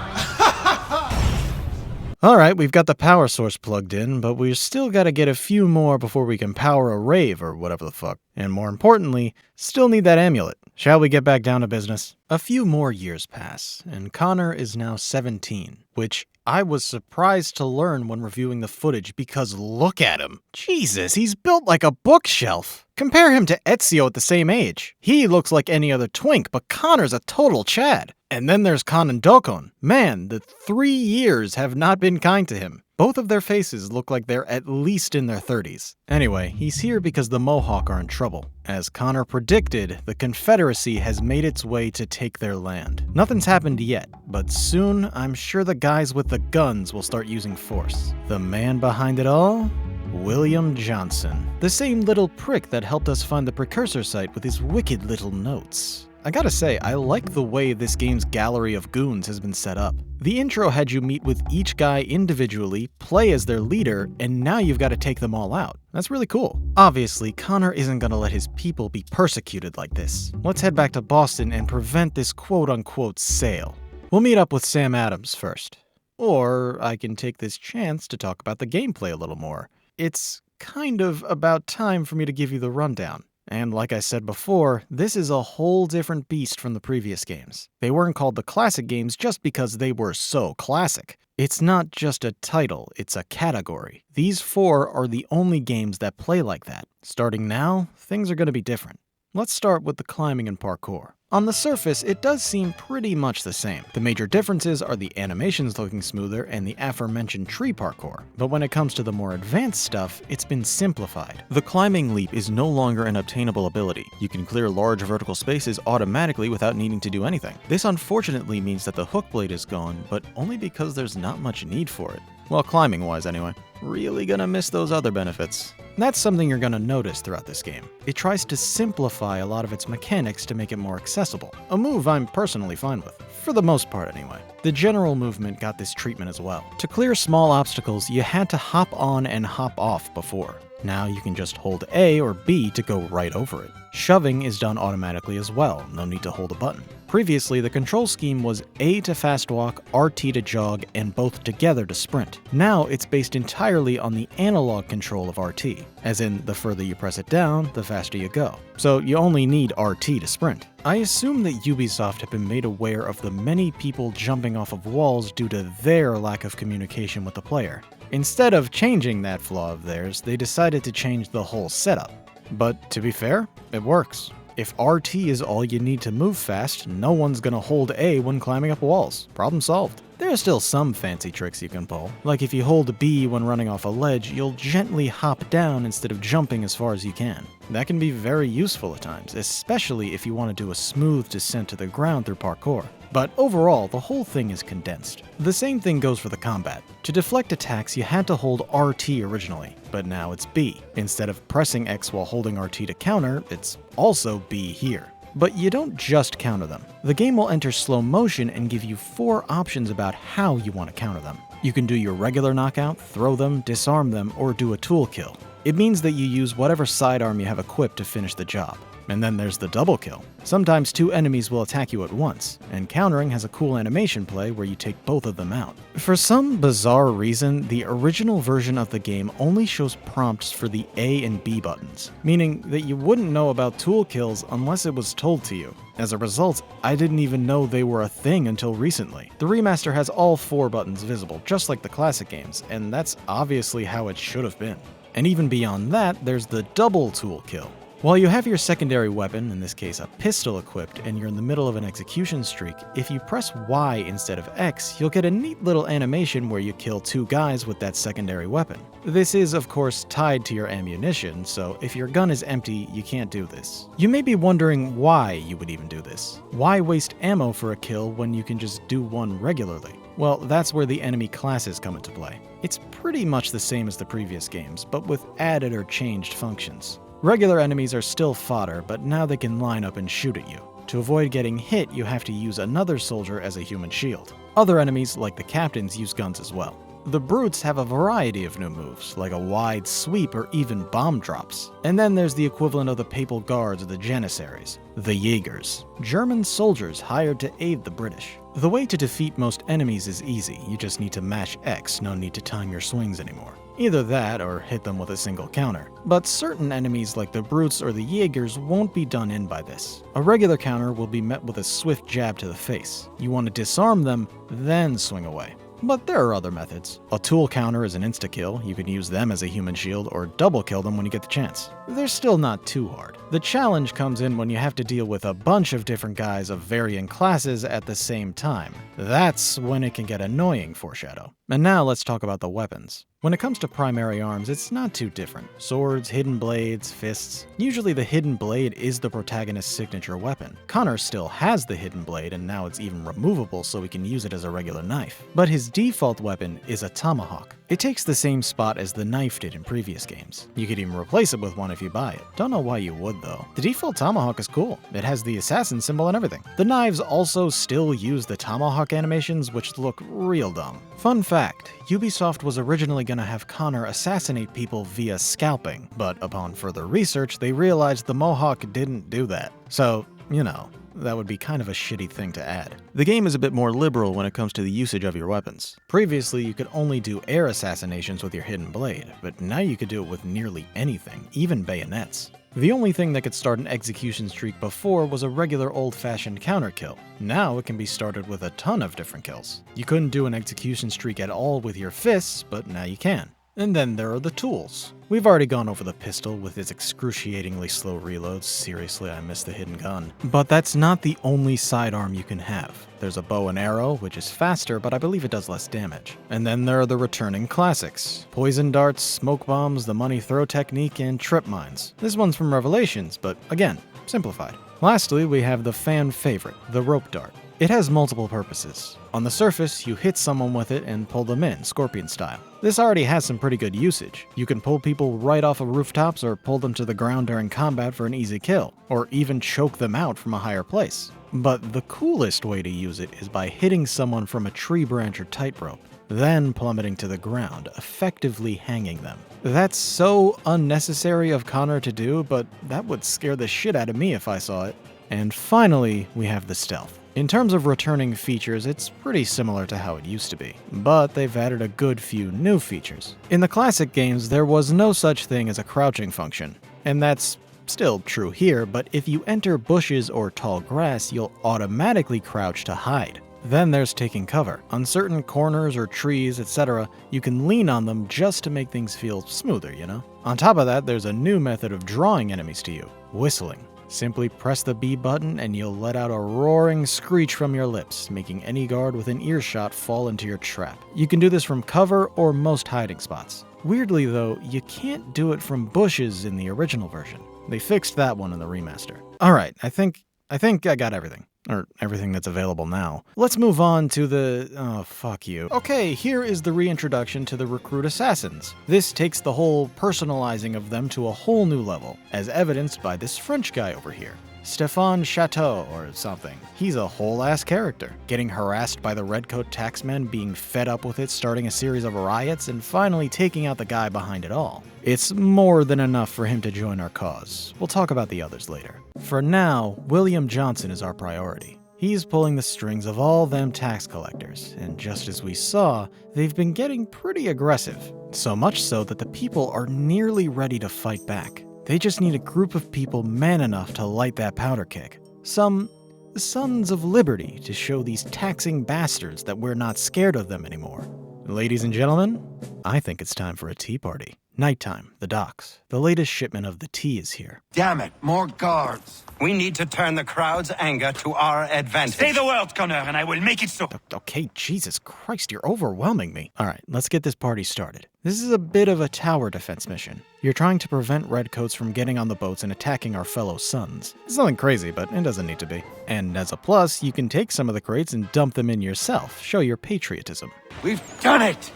Alright, we've got the power source plugged in, but we've still gotta get a few more before we can power a rave or whatever the fuck. And more importantly, still need that amulet. Shall we get back down to business? A few more years pass, and Connor is now 17, which I was surprised to learn when reviewing the footage because look at him. Jesus, he's built like a bookshelf. Compare him to Ezio at the same age. He looks like any other twink, but Connor's a total Chad. And then there's Kon and Dokon. Man, the 3 years have not been kind to him. Both of their faces look like they're at least in their 30s. Anyway, he's here because the Mohawk are in trouble. As Connor predicted, the Confederacy has made its way to take their land. Nothing's happened yet, but soon I'm sure the guys with the guns will start using force. The man behind it all? William Johnson. The same little prick that helped us find the precursor site with his wicked little notes. I gotta say, I like the way this game's gallery of goons has been set up. The intro had you meet with each guy individually, play as their leader, and now you've got to take them all out. That's really cool. Obviously, Connor isn't gonna let his people be persecuted like this. Let's head back to Boston and prevent this quote-unquote sale. We'll meet up with Sam Adams first. Or I can take this chance to talk about the gameplay a little more. It's kind of about time for me to give you the rundown. And like I said before, this is a whole different beast from the previous games. They weren't called the classic games just because they were so classic. It's not just a title, it's a category. These 4 are the only games that play like that. Starting now, things are going to be different. Let's start with the climbing and parkour. On the surface, it does seem pretty much the same. The major differences are the animations looking smoother and the aforementioned tree parkour. But when it comes to the more advanced stuff, it's been simplified. The climbing leap is no longer an obtainable ability. You can clear large vertical spaces automatically without needing to do anything. This unfortunately means that the hook blade is gone, but only because there's not much need for it. Well, climbing-wise anyway. Really gonna miss those other benefits. That's something you're gonna notice throughout this game. It tries to simplify a lot of its mechanics to make it more accessible. A move I'm personally fine with. For the most part anyway. The general movement got this treatment as well. To clear small obstacles, you had to hop on and hop off before. Now you can just hold A or B to go right over it. Shoving is done automatically as well, no need to hold a button. Previously, the control scheme was A to fast walk, RT to jog, and both together to sprint. Now it's based entirely on the analog control of RT, as in the further you press it down, the faster you go. So you only need RT to sprint. I assume that Ubisoft have been made aware of the many people jumping off of walls due to their lack of communication with the player. Instead of changing that flaw of theirs, they decided to change the whole setup. But to be fair, it works. If RT is all you need to move fast, no one's gonna hold A when climbing up walls. Problem solved. There are still some fancy tricks you can pull, like if you hold B when running off a ledge, you'll gently hop down instead of jumping as far as you can. That can be very useful at times, especially if you want to do a smooth descent to the ground through parkour. But overall, the whole thing is condensed. The same thing goes for the combat. To deflect attacks, you had to hold RT originally, but now it's B. Instead of pressing X while holding RT to counter, it's also B here. But you don't just counter them. The game will enter slow motion and give you 4 options about how you want to counter them. You can do your regular knockout, throw them, disarm them, or do a tool kill. It means that you use whatever sidearm you have equipped to finish the job. And then there's the double kill. Sometimes 2 enemies will attack you at once, and countering has a cool animation play where you take both of them out. For some bizarre reason, the original version of the game only shows prompts for the A and B buttons, meaning that you wouldn't know about tool kills unless it was told to you. As a result, I didn't even know they were a thing until recently. The remaster has all 4 buttons visible, just like the classic games, and that's obviously how it should have been. And even beyond that, there's the double tool kill. While you have your secondary weapon, in this case a pistol, equipped and you're in the middle of an execution streak, if you press Y instead of X, you'll get a neat little animation where you kill 2 guys with that secondary weapon. This is, of course, tied to your ammunition, so if your gun is empty, you can't do this. You may be wondering why you would even do this. Why waste ammo for a kill when you can just do one regularly? Well, that's where the enemy classes come into play. It's pretty much the same as the previous games, but with added or changed functions. Regular enemies are still fodder, but now they can line up and shoot at you. To avoid getting hit, you have to use another soldier as a human shield. Other enemies, like the captains, use guns as well. The brutes have a variety of new moves, like a wide sweep or even bomb drops. And then there's the equivalent of the Papal Guards or the Janissaries, the Jaegers, German soldiers hired to aid the British. The way to defeat most enemies is easy, you just need to mash X, no need to time your swings anymore. Either that or hit them with a single counter. But certain enemies like the brutes or the Jaegers won't be done in by this. A regular counter will be met with a swift jab to the face. You want to disarm them, then swing away. But there are other methods. A tool counter is an insta-kill, you can use them as a human shield, or double kill them when you get the chance. They're still not too hard. The challenge comes in when you have to deal with a bunch of different guys of varying classes at the same time. That's when it can get annoying, Foreshadow. And now let's talk about the weapons. When it comes to primary arms, it's not too different. Swords, hidden blades, fists. Usually the hidden blade is the protagonist's signature weapon. Connor still has the hidden blade, and now it's even removable so he can use it as a regular knife. But his default weapon is a tomahawk. It takes the same spot as the knife did in previous games. You could even replace it with one if you buy it. Don't know why you would though. The default tomahawk is cool. It has the assassin symbol and everything. The knives also still use the tomahawk animations, which look real dumb. Fun fact, Ubisoft was originally going to have Connor assassinate people via scalping, but upon further research, they realized the Mohawk didn't do that. So, you know, that would be kind of a shitty thing to add. The game is a bit more liberal when it comes to the usage of your weapons. Previously, you could only do air assassinations with your hidden blade, but now you could do it with nearly anything, even bayonets. The only thing that could start an execution streak before was a regular old-fashioned counter kill. Now it can be started with a ton of different kills. You couldn't do an execution streak at all with your fists, but now you can. And then there are the tools. We've already gone over the pistol with its excruciatingly slow reloads. Seriously, I miss the hidden gun. But that's not the only sidearm you can have. There's a bow and arrow, which is faster, but I believe it does less damage. And then there are the returning classics. Poison darts, smoke bombs, the money throw technique, and trip mines. This one's from Revelations, but again, simplified. Lastly, we have the fan favorite, the rope dart. It has multiple purposes. On the surface, you hit someone with it and pull them in, Scorpion style. This already has some pretty good usage. You can pull people right off of rooftops or pull them to the ground during combat for an easy kill, or even choke them out from a higher place. But the coolest way to use it is by hitting someone from a tree branch or tightrope, then plummeting to the ground, effectively hanging them. That's so unnecessary of Connor to do, but that would scare the shit out of me if I saw it. And finally, we have the stealth. In terms of returning features, it's pretty similar to how it used to be, but they've added a good few new features. In the classic games, there was no such thing as a crouching function, and that's still true here, but if you enter bushes or tall grass, you'll automatically crouch to hide. Then there's taking cover. On certain corners or trees, etc., you can lean on them just to make things feel smoother, you know? On top of that, there's a new method of drawing enemies to you, whistling. Simply press the B button and you'll let out a roaring screech from your lips, making any guard within earshot fall into your trap. You can do this from cover or most hiding spots. Weirdly though, you can't do it from bushes in the original version. They fixed that one in the remaster. Alright, I think I got everything. Or everything that's available now. Let's move on to the... oh, fuck you. Okay, here is the reintroduction to the recruit assassins. This takes the whole personalizing of them to a whole new level, as evidenced by this French guy over here. Stéphane Chateau, or something. He's a whole-ass character, getting harassed by the redcoat taxmen, being fed up with it, starting a series of riots, and finally taking out the guy behind it all. It's more than enough for him to join our cause. We'll talk about the others later. For now, William Johnson is our priority. He's pulling the strings of all them tax collectors, and just as we saw, they've been getting pretty aggressive. So much so that the people are nearly ready to fight back. They just need a group of people man enough to light that powder keg. Some Sons of Liberty to show these taxing bastards that we're not scared of them anymore. Ladies and gentlemen, I think it's time for a tea party. Nighttime, the docks. The latest shipment of the tea is here. Damn it, more guards. We need to turn the crowd's anger to our advantage. Say the word, Connor, and I will make it so. Okay, Jesus Christ, you're overwhelming me. Alright, let's get this party started. This is a bit of a tower defense mission. You're trying to prevent redcoats from getting on the boats and attacking our fellow sons. It's nothing crazy, but it doesn't need to be. And as a plus, you can take some of the crates and dump them in yourself. Show your patriotism. We've done it!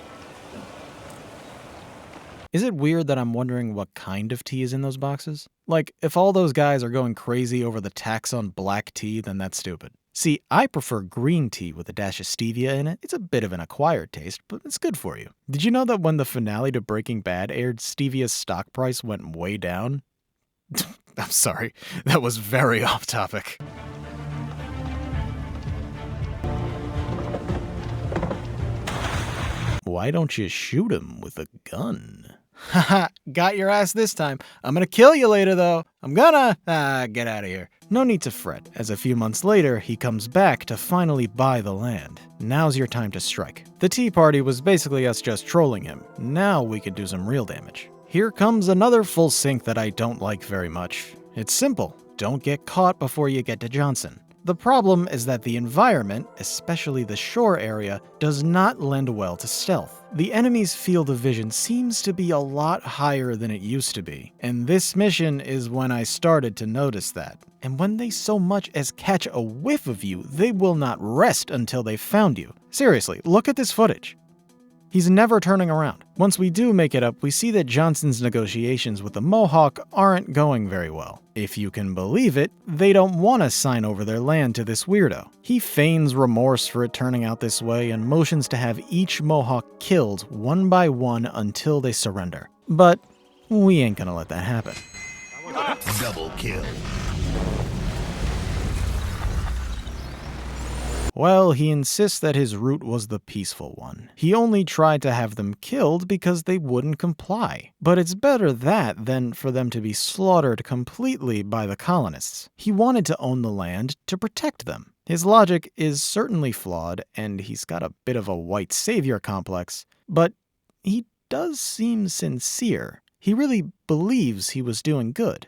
Is it weird that I'm wondering what kind of tea is in those boxes? Like, if all those guys are going crazy over the tax on black tea, then that's stupid. See, I prefer green tea with a dash of stevia in it. It's a bit of an acquired taste, but it's good for you. Did you know that when the finale to Breaking Bad aired, stevia's stock price went way down? I'm sorry, that was very off topic. Why don't you shoot him with a gun? Haha, got your ass this time. I'm gonna kill you later though. I'm gonna... get out of here. No need to fret, as a few months later, he comes back to finally buy the land. Now's your time to strike. The tea party was basically us just trolling him. Now we could do some real damage. Here comes another full sync that I don't like very much. It's simple. Don't get caught before you get to Johnson. The problem is that the environment, especially the shore area, does not lend well to stealth. The enemy's field of vision seems to be a lot higher than it used to be, and this mission is when I started to notice that. And when they so much as catch a whiff of you, they will not rest until they've found you. Seriously, look at this footage. He's never turning around. Once we do make it up, we see that Johnson's negotiations with the Mohawk aren't going very well. If you can believe it, they don't want to sign over their land to this weirdo. He feigns remorse for it turning out this way and motions to have each Mohawk killed one by one until they surrender. But we ain't gonna let that happen. Double kill. Well, he insists that his route was the peaceful one. He only tried to have them killed because they wouldn't comply. But it's better that than for them to be slaughtered completely by the colonists. He wanted to own the land to protect them. His logic is certainly flawed, and he's got a bit of a white savior complex, but he does seem sincere. He really believes he was doing good.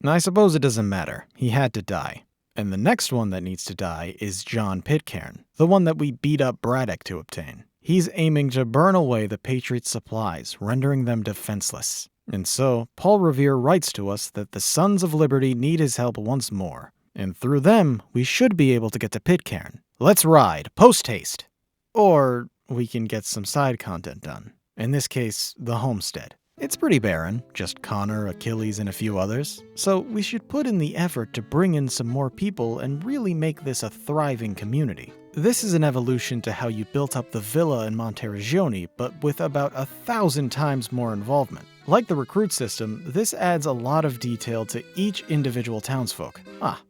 I suppose it doesn't matter. He had to die. And the next one that needs to die is John Pitcairn, the one that we beat up Braddock to obtain. He's aiming to burn away the Patriots' supplies, rendering them defenseless. And so, Paul Revere writes to us that the Sons of Liberty need his help once more. And through them, we should be able to get to Pitcairn. Let's ride, post-haste! Or we can get some side content done. In this case, the homestead. It's pretty barren, just Connor, Achilles, and a few others, so we should put in the effort to bring in some more people and really make this a thriving community. This is an evolution to how you built up the villa in Monteriggioni, but with about 1,000 times more involvement. Like the recruit system, this adds a lot of detail to each individual townsfolk.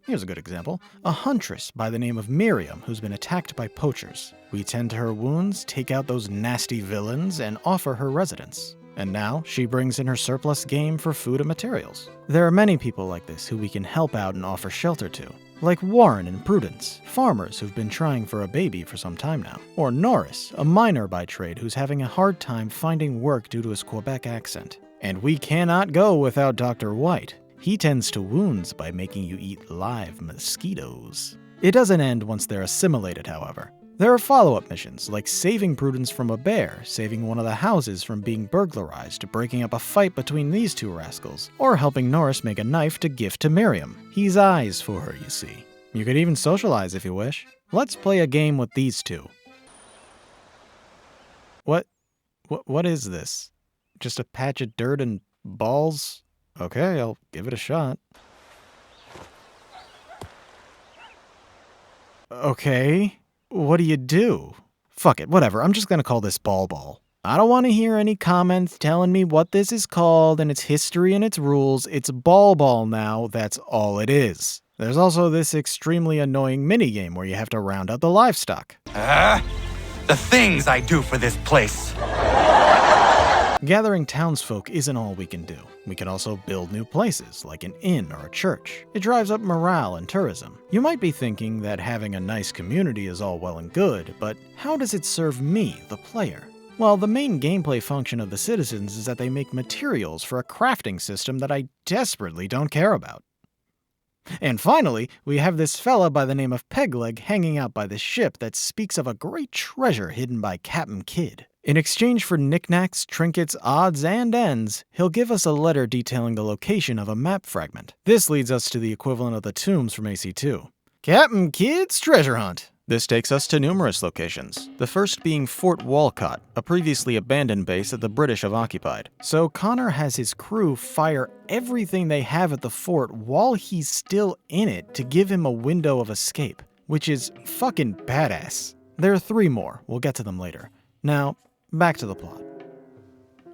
Here's a good example. A huntress by the name of Miriam who's been attacked by poachers. We tend to her wounds, take out those nasty villains, and offer her residence. And now, she brings in her surplus game for food and materials. There are many people like this who we can help out and offer shelter to. Like Warren and Prudence, farmers who've been trying for a baby for some time now. Or Norris, a miner by trade who's having a hard time finding work due to his Quebec accent. And we cannot go without Dr. White. He tends to wounds by making you eat live mosquitoes. It doesn't end once they're assimilated, however. There are follow-up missions, like saving Prudence from a bear, saving one of the houses from being burglarized, breaking up a fight between these two rascals, or helping Norris make a knife to gift to Miriam. He's eyes for her, you see. You could even socialize if you wish. Let's play a game with these two. What is this? Just a patch of dirt and balls? Okay, I'll give it a shot. Okay, what do you do? Fuck it, whatever, I'm just gonna call this Ball. I don't want to hear any comments telling me what this is called and its history and its rules. It's Ball now, that's all it is. There's also this extremely annoying minigame where you have to round out the livestock. The things I do for this place. Gathering townsfolk isn't all we can do. We can also build new places, like an inn or a church. It drives up morale and tourism. You might be thinking that having a nice community is all well and good, but how does it serve me, the player? Well, the main gameplay function of the citizens is that they make materials for a crafting system that I desperately don't care about. And finally, we have this fella by the name of Pegleg hanging out by the ship that speaks of a great treasure hidden by Captain Kidd. In exchange for knickknacks, trinkets, odds, and ends, he'll give us a letter detailing the location of a map fragment. This leads us to the equivalent of the tombs from AC2. Captain Kidd's treasure hunt! This takes us to numerous locations, the first being Fort Walcott, a previously abandoned base that the British have occupied. So Connor has his crew fire everything they have at the fort while he's still in it to give him a window of escape, which is fucking badass. There are 3 more, we'll get to them later. Now, back to the plot.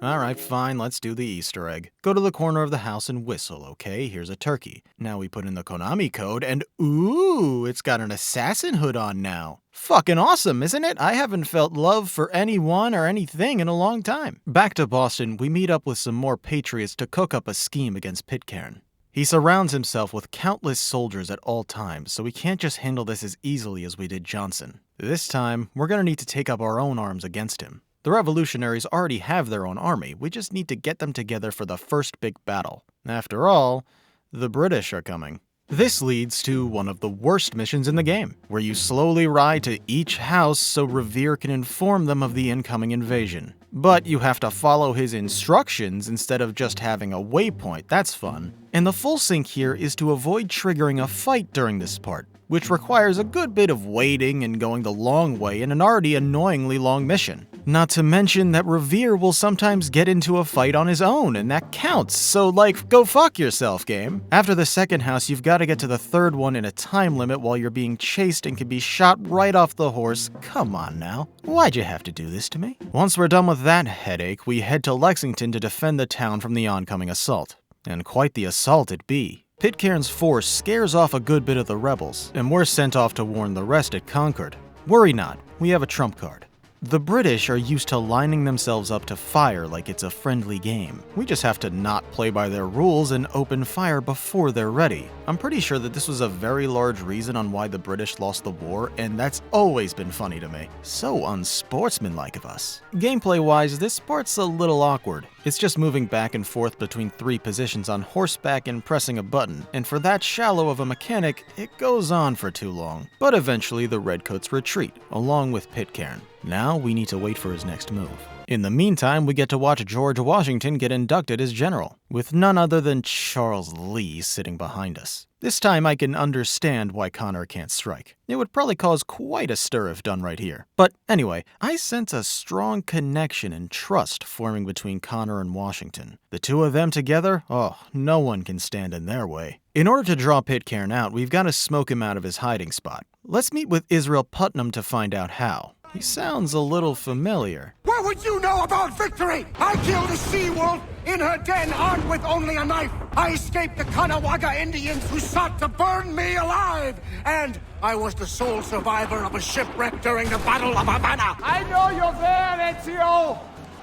Alright, fine, let's do the Easter egg. Go to the corner of the house and whistle, okay? Here's a turkey. Now we put in the Konami code and ooh, it's got an assassin hood on now. Fucking awesome, isn't it? I haven't felt love for anyone or anything in a long time. Back to Boston, we meet up with some more patriots to cook up a scheme against Pitcairn. He surrounds himself with countless soldiers at all times, so we can't just handle this as easily as we did Johnson. This time, we're gonna need to take up our own arms against him. The revolutionaries already have their own army, we just need to get them together for the first big battle. After all, the British are coming. This leads to one of the worst missions in the game, where you slowly ride to each house so Revere can inform them of the incoming invasion. But you have to follow his instructions instead of just having a waypoint, that's fun. And the full sync here is to avoid triggering a fight during this part, which requires a good bit of waiting and going the long way in an already annoyingly long mission. Not to mention that Revere will sometimes get into a fight on his own, and that counts, so go fuck yourself, game. After the second house, you've got to get to the third one in a time limit while you're being chased and can be shot right off the horse. Come on now, why'd you have to do this to me? Once we're done with that headache, we head to Lexington to defend the town from the oncoming assault. And quite the assault it be. Pitcairn's force scares off a good bit of the rebels, and we're sent off to warn the rest at Concord. Worry not, we have a trump card. The British are used to lining themselves up to fire like it's a friendly game. We just have to not play by their rules and open fire before they're ready. I'm pretty sure that this was a very large reason on why the British lost the war, and that's always been funny to me. So unsportsmanlike of us. Gameplay-wise, this part's a little awkward. It's just moving back and forth between 3 positions on horseback and pressing a button, and for that shallow of a mechanic, it goes on for too long. But eventually the Redcoats retreat, along with Pitcairn. Now we need to wait for his next move. In the meantime, we get to watch George Washington get inducted as general, with none other than Charles Lee sitting behind us. This time I can understand why Connor can't strike. It would probably cause quite a stir if done right here. But anyway, I sense a strong connection and trust forming between Connor and Washington. The two of them together? Oh, no one can stand in their way. In order to draw Pitcairn out, we've got to smoke him out of his hiding spot. Let's meet with Israel Putnam to find out how. He sounds a little familiar. What would you know about victory? I killed a sea-wolf in her den armed with only a knife. I escaped the Kanawagha Indians who sought to burn me alive. And I was the sole survivor of a shipwreck during the Battle of Havana. I know you're there, Ezio.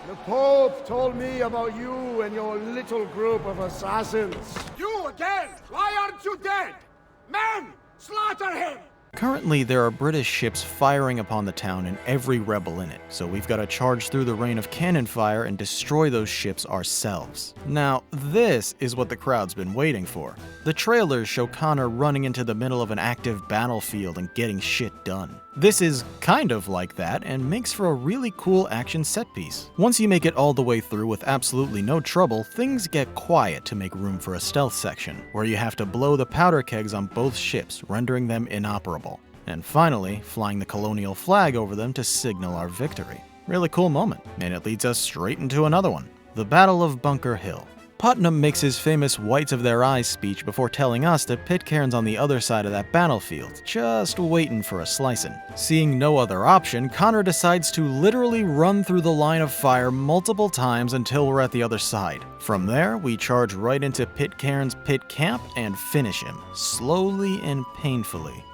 The Pope told me about you and your little group of assassins. You again? Why aren't you dead? Men, slaughter him! Currently, there are British ships firing upon the town and every rebel in it, so we've got to charge through the rain of cannon fire and destroy those ships ourselves. Now, this is what the crowd's been waiting for. The trailers show Connor running into the middle of an active battlefield and getting shit done. This is kind of like that and makes for a really cool action set piece. Once you make it all the way through with absolutely no trouble, things get quiet to make room for a stealth section, where you have to blow the powder kegs on both ships, rendering them inoperable. And finally, flying the colonial flag over them to signal our victory. Really cool moment, and it leads us straight into another one. The Battle of Bunker Hill. Putnam makes his famous whites of their eyes speech before telling us that Pitcairn's on the other side of that battlefield, just waiting for a slicing. Seeing no other option, Connor decides to literally run through the line of fire multiple times until we're at the other side. From there, we charge right into Pitcairn's pit camp and finish him, slowly and painfully.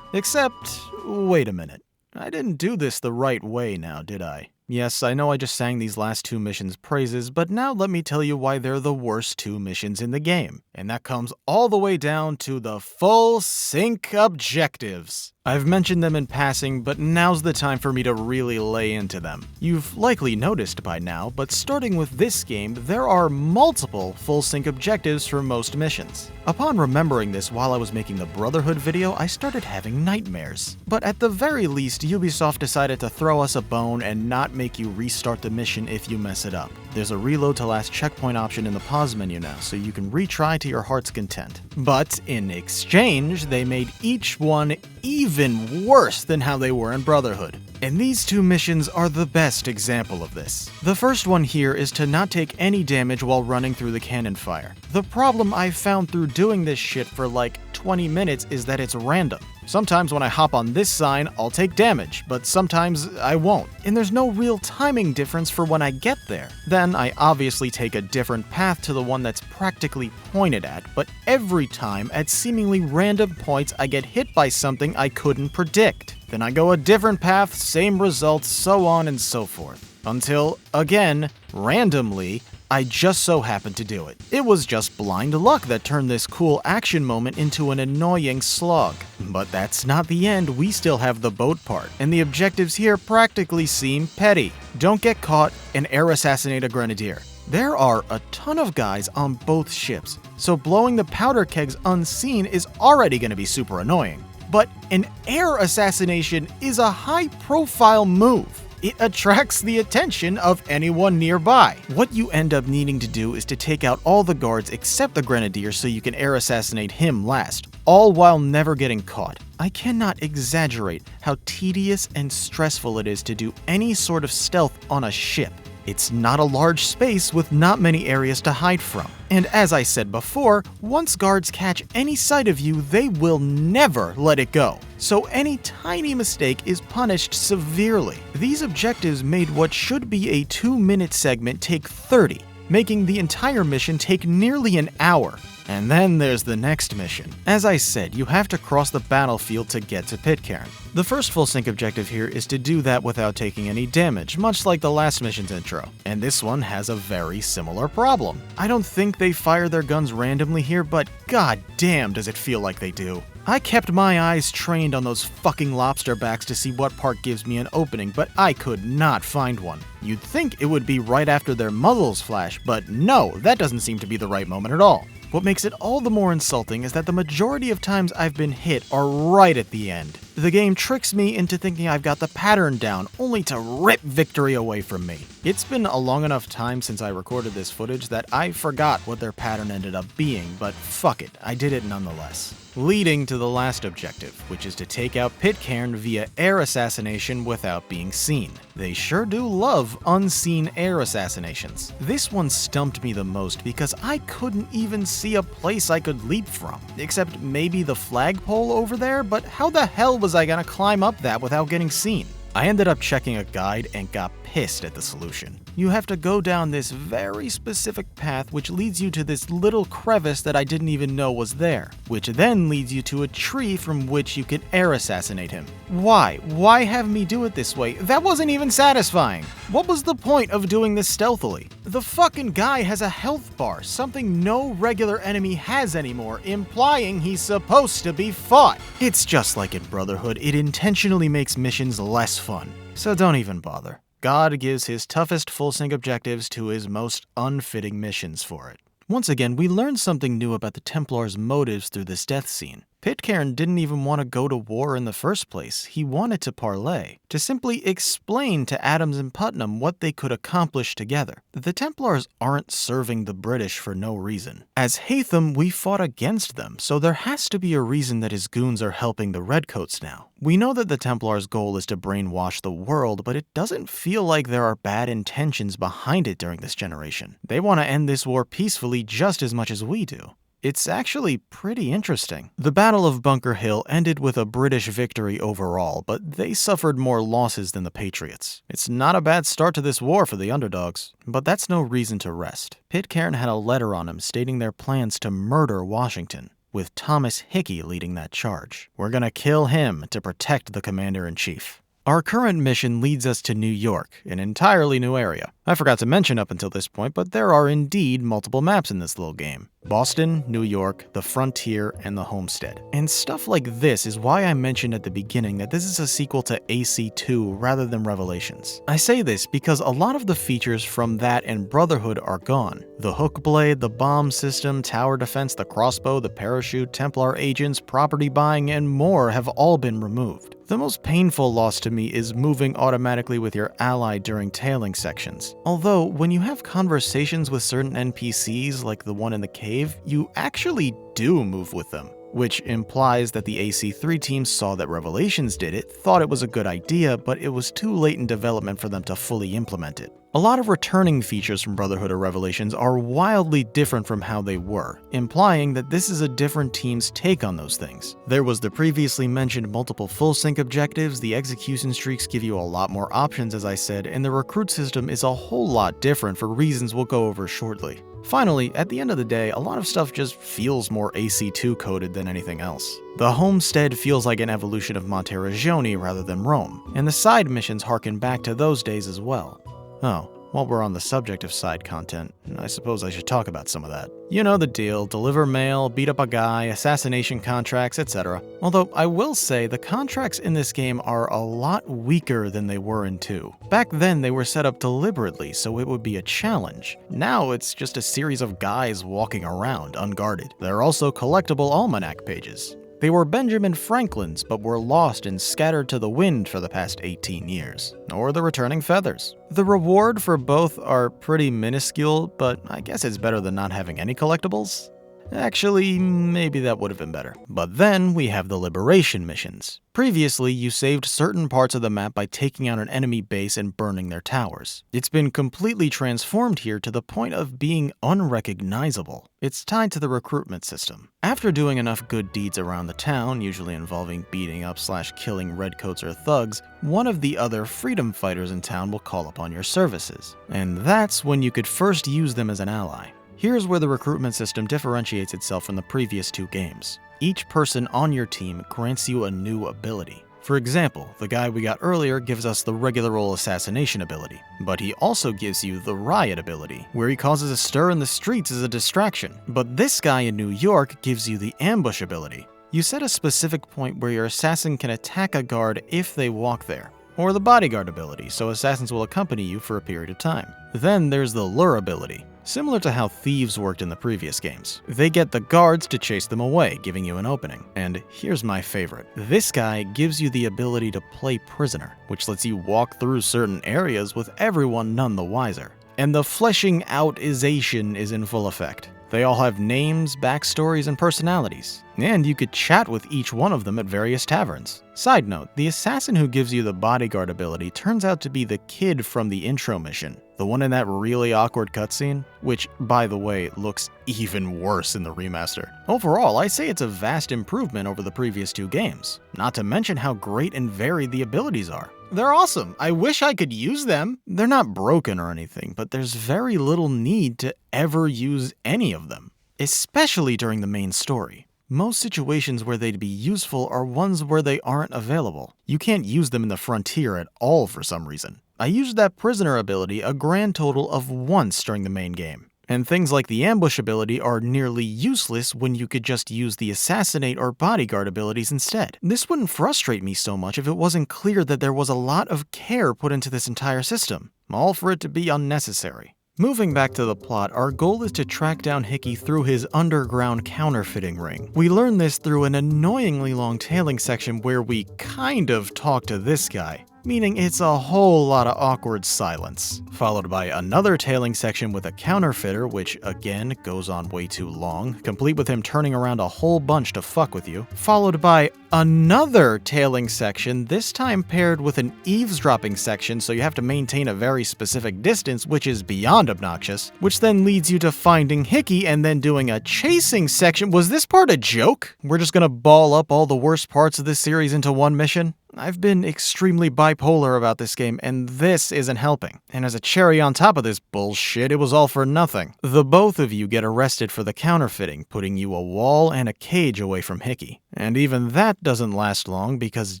Except, wait a minute. I didn't do this the right way now, did I? Yes, I know I just sang these last two missions' praises, but now let me tell you why they're the worst two missions in the game. And that comes all the way down to the full sync objectives. I've mentioned them in passing, but now's the time for me to really lay into them. You've likely noticed by now, but starting with this game, there are multiple full sync objectives for most missions. Upon remembering this while I was making the Brotherhood video, I started having nightmares. But at the very least, Ubisoft decided to throw us a bone and not make you restart the mission if you mess it up. There's a reload to last checkpoint option in the pause menu now, so you can retry to your heart's content. But in exchange, they made each one even worse than how they were in Brotherhood. And these two missions are the best example of this. The first one here is to not take any damage while running through the cannon fire. The problem I've found through doing this shit for like 20 minutes is that it's random. Sometimes when I hop on this sign, I'll take damage, but sometimes I won't. And there's no real timing difference for when I get there. Then I obviously take a different path to the one that's practically pointed at, but every time at seemingly random points I get hit by something I couldn't predict. Then I go a different path, same results, so on and so forth. Until, again, randomly, I just so happened to do it. It was just blind luck that turned this cool action moment into an annoying slog. But that's not the end, we still have the boat part, and the objectives here practically seem petty. Don't get caught and air assassinate a grenadier. There are a ton of guys on both ships, so blowing the powder kegs unseen is already going to be super annoying. But an air assassination is a high-profile move. It attracts the attention of anyone nearby. What you end up needing to do is to take out all the guards except the grenadier so you can air assassinate him last, all while never getting caught. I cannot exaggerate how tedious and stressful it is to do any sort of stealth on a ship. It's not a large space with not many areas to hide from. And as I said before, once guards catch any sight of you, they will never let it go. So any tiny mistake is punished severely. These objectives made what should be a 2-minute segment take 30, making the entire mission take nearly an hour. And then there's the next mission. As I said, you have to cross the battlefield to get to Pitcairn. The first full sync objective here is to do that without taking any damage, much like the last mission's intro. And this one has a very similar problem. I don't think they fire their guns randomly here, but god damn does it feel like they do. I kept my eyes trained on those fucking lobster backs to see what part gives me an opening, but I could not find one. You'd think it would be right after their muzzles flash, but no, that doesn't seem to be the right moment at all. What makes it all the more insulting is that the majority of times I've been hit are right at the end. The game tricks me into thinking I've got the pattern down, only to rip victory away from me. It's been a long enough time since I recorded this footage that I forgot what their pattern ended up being, but fuck it, I did it nonetheless. Leading to the last objective, which is to take out Pitcairn via air assassination without being seen. They sure do love unseen air assassinations. This one stumped me the most because I couldn't even see a place I could leap from, except maybe the flagpole over there, but how the hell was I gonna climb up that without getting seen? I ended up checking a guide and got pissed at the solution. You have to go down this very specific path which leads you to this little crevice that I didn't even know was there, which then leads you to a tree from which you can air assassinate him. Why? Why have me do it this way? That wasn't even satisfying. What was the point of doing this stealthily? The fucking guy has a health bar, something no regular enemy has anymore, implying he's supposed to be fought. It's just like in Brotherhood, it intentionally makes missions less fun. So don't even bother. God gives his toughest full-sync objectives to his most unfitting missions for it. Once again, we learned something new about the Templars' motives through this death scene. Pitcairn didn't even want to go to war in the first place. He wanted to parley, to simply explain to Adams and Putnam what they could accomplish together. The Templars aren't serving the British for no reason. As Haytham, we fought against them, so there has to be a reason that his goons are helping the Redcoats now. We know that the Templars' goal is to brainwash the world, but it doesn't feel like there are bad intentions behind it during this generation. They want to end this war peacefully just as much as we do. It's actually pretty interesting. The Battle of Bunker Hill ended with a British victory overall, but they suffered more losses than the Patriots. It's not a bad start to this war for the underdogs, but that's no reason to rest. Pitcairn had a letter on him stating their plans to murder Washington, with Thomas Hickey leading that charge. We're gonna kill him to protect the commander-in-chief. Our current mission leads us to New York, an entirely new area. I forgot to mention up until this point, but there are indeed multiple maps in this little game. Boston, New York, the Frontier, and the Homestead. And stuff like this is why I mentioned at the beginning that this is a sequel to AC2 rather than Revelations. I say this because a lot of the features from that and Brotherhood are gone. The hook blade, the bomb system, tower defense, the crossbow, the parachute, Templar agents, property buying, and more have all been removed. The most painful loss to me is moving automatically with your ally during tailing sections. Although, when you have conversations with certain NPCs like the one in the cave, you actually do move with them, which implies that the AC3 team saw that Revelations did it, thought it was a good idea, but it was too late in development for them to fully implement it. A lot of returning features from Brotherhood or Revelations are wildly different from how they were, implying that this is a different team's take on those things. There was the previously mentioned multiple full sync objectives, the execution streaks give you a lot more options as I said, and the recruit system is a whole lot different for reasons we'll go over shortly. Finally, at the end of the day, a lot of stuff just feels more AC2 coded than anything else. The Homestead feels like an evolution of Monteriggioni rather than Rome, and the side missions harken back to those days as well. Oh, while we're on the subject of side content, I suppose I should talk about some of that. You know the deal, deliver mail, beat up a guy, assassination contracts, etc. Although I will say the contracts in this game are a lot weaker than they were in 2. Back then they were set up deliberately so it would be a challenge. Now it's just a series of guys walking around unguarded. There are also collectible almanac pages. They were Benjamin Franklin's, but were lost and scattered to the wind for the past 18 years. Or the returning feathers. The reward for both are pretty minuscule, but I guess it's better than not having any collectibles. Actually, maybe that would have been better. But then we have the liberation missions. Previously, you saved certain parts of the map by taking out an enemy base and burning their towers. It's been completely transformed here to the point of being unrecognizable. It's tied to the recruitment system. After doing enough good deeds around the town, usually involving beating up / killing redcoats or thugs, one of the other freedom fighters in town will call upon your services. And that's when you could first use them as an ally. Here's where the recruitment system differentiates itself from the previous 2 games. Each person on your team grants you a new ability. For example, the guy we got earlier gives us the regular old assassination ability, but he also gives you the riot ability, where he causes a stir in the streets as a distraction. But this guy in New York gives you the ambush ability. You set a specific point where your assassin can attack a guard if they walk there. Or the bodyguard ability, so assassins will accompany you for a period of time. Then there's the lure ability. Similar to how thieves worked in the previous games. They get the guards to chase them away, giving you an opening. And here's my favorite. This guy gives you the ability to play prisoner, which lets you walk through certain areas with everyone none the wiser. And the fleshing out-ization is in full effect. They all have names, backstories, and personalities, and you could chat with each one of them at various taverns. Side note, the assassin who gives you the bodyguard ability turns out to be the kid from the intro mission, the one in that really awkward cutscene, which, by the way, looks even worse in the remaster. Overall, I say it's a vast improvement over the previous 2 games, not to mention how great and varied the abilities are. They're awesome. I wish I could use them. They're not broken or anything, but there's very little need to ever use any of them, especially during the main story. Most situations where they'd be useful are ones where they aren't available. You can't use them in the Frontier at all for some reason. I used that prisoner ability a grand total of once during the main game. And things like the ambush ability are nearly useless when you could just use the assassinate or bodyguard abilities instead. This wouldn't frustrate me so much if it wasn't clear that there was a lot of care put into this entire system, all for it to be unnecessary. Moving back to the plot, our goal is to track down Hickey through his underground counterfeiting ring. We learn this through an annoyingly long tailing section where we kind of talk to this guy, meaning it's a whole lot of awkward silence, followed by another tailing section with a counterfeiter, which again goes on way too long, complete with him turning around a whole bunch to fuck with you, followed by another tailing section, this time paired with an eavesdropping section, so you have to maintain a very specific distance, which is beyond obnoxious, which then leads you to finding Hickey and then doing a chasing section. Was this part a joke? We're just gonna ball up all the worst parts of this series into one mission? I've been extremely bipolar about this game, and this isn't helping. And as a cherry on top of this bullshit, it was all for nothing. The both of you get arrested for the counterfeiting, putting you a wall and a cage away from Hickey. And even that doesn't last long because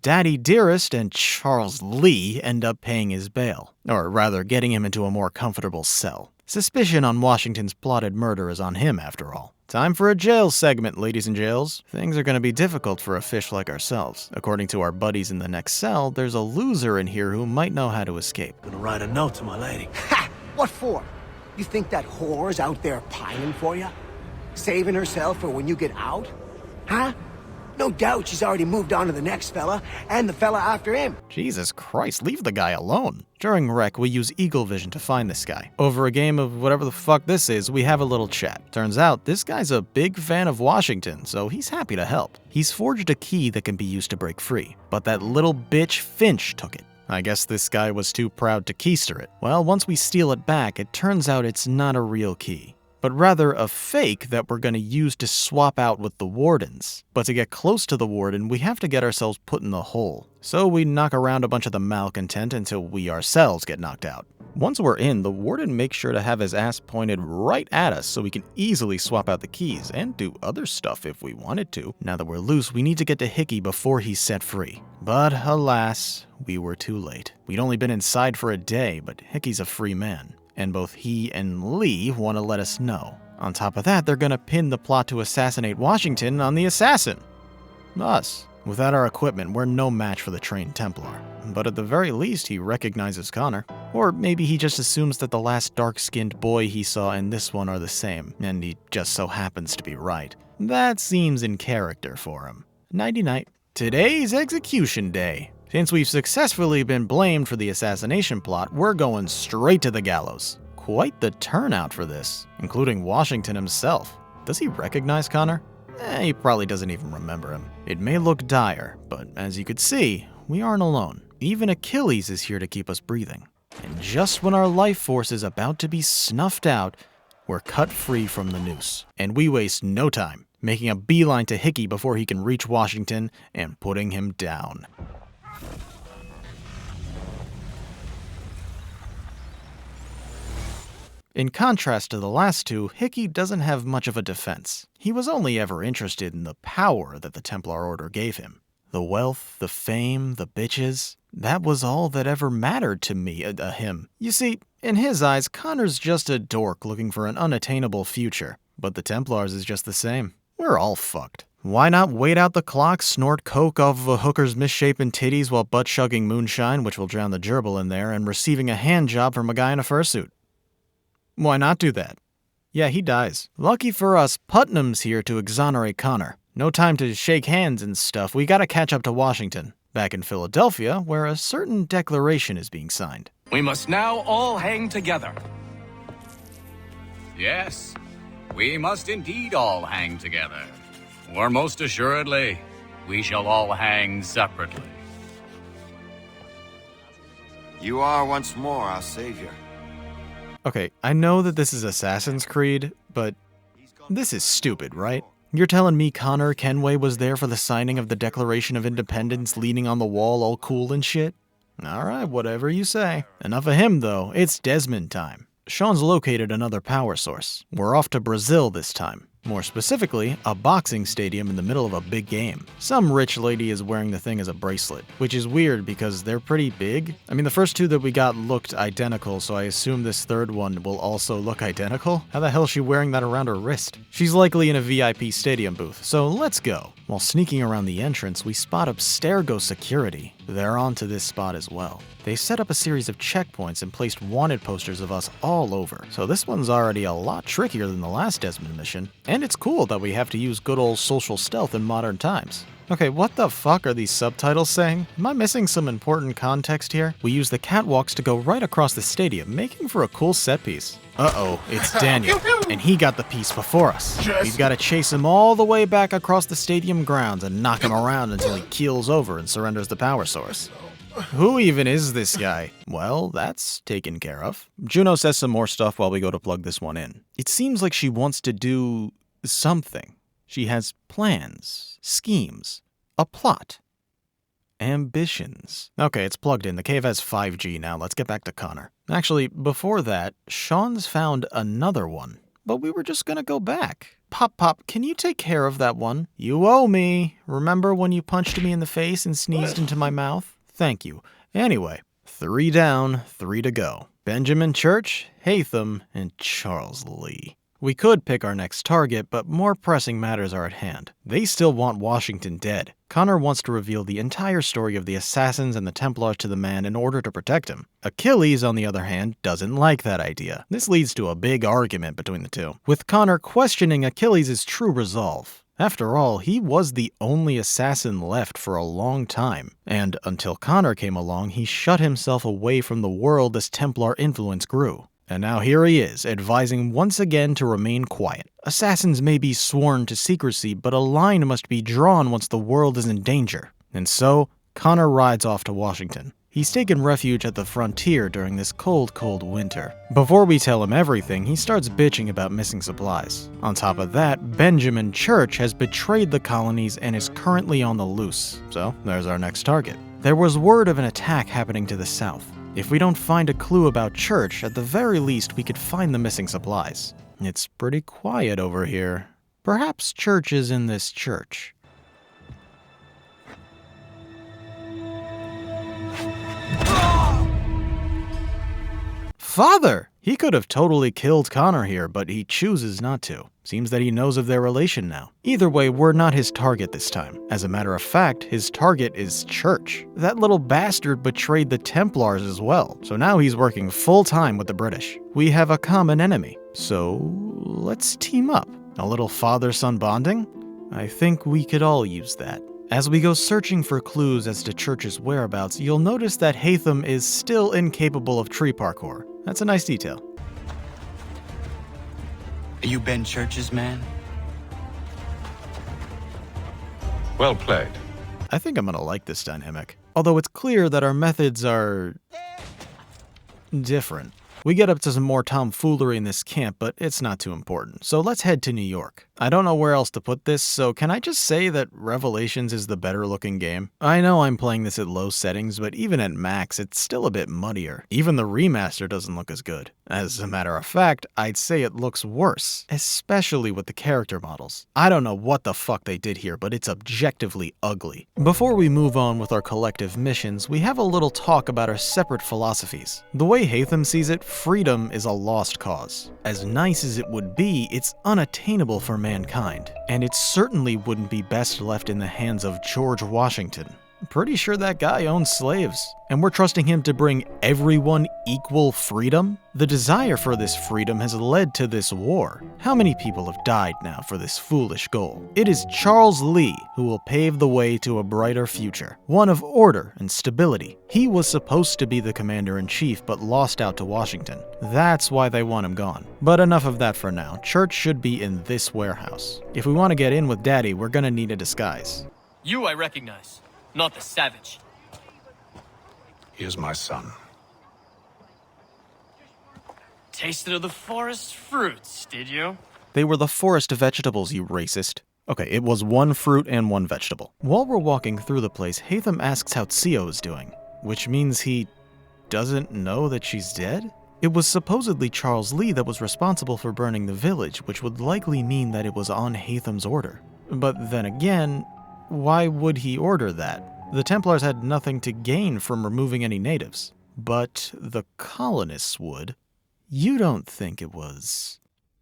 Daddy Dearest and Charles Lee end up paying his bail. Or rather, getting him into a more comfortable cell. Suspicion on Washington's plotted murder is on him, after all. Time for a jail segment, ladies and jails. Things are going to be difficult for a fish like ourselves. According to our buddies in the next cell, there's a loser in here who might know how to escape. Gonna write a note to my lady. Ha! What for? You think that whore's out there pining for you? Saving herself for when you get out? Huh? No doubt she's already moved on to the next fella, and the fella after him. Jesus Christ, leave the guy alone. During rec, we use Eagle Vision to find this guy. Over a game of whatever the fuck this is, we have a little chat. Turns out, this guy's a big fan of Washington, so he's happy to help. He's forged a key that can be used to break free, but that little bitch Finch took it. I guess this guy was too proud to keister it. Well, once we steal it back, it turns out it's not a real key, but rather a fake that we're gonna use to swap out with the wardens. But to get close to the warden, we have to get ourselves put in the hole. So we knock around a bunch of the malcontent until we ourselves get knocked out. Once we're in, the warden makes sure to have his ass pointed right at us so we can easily swap out the keys and do other stuff if we wanted to. Now that we're loose, we need to get to Hickey before he's set free. But alas, we were too late. We'd only been inside for a day, but Hickey's a free man. And both he and Lee want to let us know. On top of that, they're gonna pin the plot to assassinate Washington on the assassin. Us. Without our equipment, we're no match for the trained Templar. But at the very least, he recognizes Connor. Or maybe he just assumes that the last dark-skinned boy he saw in this one are the same, and he just so happens to be right. That seems in character for him. Nighty-night. Today's execution day. Since we've successfully been blamed for the assassination plot, we're going straight to the gallows. Quite the turnout for this, including Washington himself. Does he recognize Connor? He probably doesn't even remember him. It may look dire, but as you could see, we aren't alone. Even Achilles is here to keep us breathing. And just when our life force is about to be snuffed out, we're cut free from the noose. And we waste no time, making a beeline to Hickey before he can reach Washington and putting him down. In contrast to the last two, Hickey doesn't have much of a defense. He was only ever interested in the power that the Templar Order gave him. The wealth, the fame, the bitches, that was all that ever mattered to me, him. You see, in his eyes, Connor's just a dork looking for an unattainable future. But the Templars is just the same. We're all fucked. Why not wait out the clock, snort coke off of a hooker's misshapen titties while butt-chugging moonshine, which will drown the gerbil in there, and receiving a hand job from a guy in a fursuit? Why not do that? Yeah, he dies. Lucky for us, Putnam's here to exonerate Connor. No time to shake hands and stuff, we gotta catch up to Washington. Back in Philadelphia, where a certain declaration is being signed. We must now all hang together. Yes, we must indeed all hang together. Or most assuredly, we shall all hang separately. You are once more our savior. Okay, I know that this is Assassin's Creed, but this is stupid, right? You're telling me Connor Kenway was there for the signing of the Declaration of Independence, leaning on the wall all cool and shit? Alright, whatever you say. Enough of him, though. It's Desmond time. Sean's located another power source. We're off to Brazil this time. More specifically, a boxing stadium in the middle of a big game. Some rich lady is wearing the thing as a bracelet, which is weird because they're pretty big. I mean, the first two that we got looked identical, so I assume this third one will also look identical. How the hell is she wearing that around her wrist? She's likely in a VIP stadium booth, so let's go. While sneaking around the entrance, we spot Abstergo security. They're onto this spot as well. They set up a series of checkpoints and placed wanted posters of us all over, so this one's already a lot trickier than the last Desmond mission, and it's cool that we have to use good old social stealth in modern times. Okay, what the fuck are these subtitles saying? Am I missing some important context here? We use the catwalks to go right across the stadium, making for a cool set piece. Uh-oh, it's Daniel, and he got the piece before us. We've got to chase him all the way back across the stadium grounds and knock him around until he keels over and surrenders the power source. Who even is this guy? Well, that's taken care of. Juno says some more stuff while we go to plug this one in. It seems like she wants to do something. She has plans, schemes, a plot, ambitions. Okay, it's plugged in. The cave has 5G now. Let's get back to Connor. Actually, before that, Sean's found another one, but we were just gonna go back. Pop, can you take care of that one? You owe me. Remember when you punched me in the face and sneezed into my mouth? Thank you. Anyway, 3 down, 3 to go. Benjamin Church, Hatham, and Charles Lee. We could pick our next target, but more pressing matters are at hand. They still want Washington dead. Connor wants to reveal the entire story of the assassins and the Templars to the man in order to protect him. Achilles, on the other hand, doesn't like that idea. This leads to a big argument between the two, with Connor questioning Achilles' true resolve. After all, he was the only assassin left for a long time, and until Connor came along, he shut himself away from the world as Templar influence grew. And now here he is, advising once again to remain quiet. Assassins may be sworn to secrecy, but a line must be drawn once the world is in danger. And so, Connor rides off to Washington. He's taken refuge at the frontier during this cold winter. Before we tell him everything, he starts bitching about missing supplies. On top of that, Benjamin Church has betrayed the colonies and is currently on the loose. So, there's our next target. There was word of an attack happening to the south. If we don't find a clue about Church, at the very least we could find the missing supplies. It's pretty quiet over here. Perhaps Church is in this church. Father! He could have totally killed Connor here, but he chooses not to. Seems that he knows of their relation now. Either way, we're not his target this time. As a matter of fact, his target is Church. That little bastard betrayed the Templars as well, so now he's working full-time with the British. We have a common enemy, so let's team up. A little father-son bonding? I think we could all use that. As we go searching for clues as to Church's whereabouts, you'll notice that Hatham is still incapable of tree parkour. That's a nice detail. Are you Ben Church's man? Well played. I think I'm gonna like this dynamic. Although it's clear that our methods are different. We get up to some more tomfoolery in this camp, but it's not too important. So let's head to New York. I don't know where else to put this, so can I just say that Revelations is the better looking game? I know I'm playing this at low settings, but even at max, it's still a bit muddier. Even the remaster doesn't look as good. As a matter of fact, I'd say it looks worse, especially with the character models. I don't know what the fuck they did here, but it's objectively ugly. Before we move on with our collective missions, we have a little talk about our separate philosophies. The way Hatham sees it, freedom is a lost cause. As nice as it would be, it's unattainable for mankind, and it certainly wouldn't be best left in the hands of George Washington. Pretty sure that guy owns slaves, and we're trusting him to bring everyone equal freedom? The desire for this freedom has led to this war. How many people have died now for this foolish goal? It is Charles Lee who will pave the way to a brighter future, one of order and stability. He was supposed to be the commander-in-chief, but lost out to Washington. That's why they want him gone. But enough of that for now. Church should be in this warehouse. If we want to get in with Daddy, we're gonna need a disguise. You I recognize. Not the savage. He is my son. Tasted of the forest fruits, did you? They were the forest vegetables, you racist. Okay, it was 1 fruit and 1 vegetable. While we're walking through the place, Hatham asks how Tsio is doing, which means he doesn't know that she's dead? It was supposedly Charles Lee that was responsible for burning the village, which would likely mean that it was on Haytham's order. But then again, why would he order that? The Templars had nothing to gain from removing any natives. But the colonists would. You don't think it was...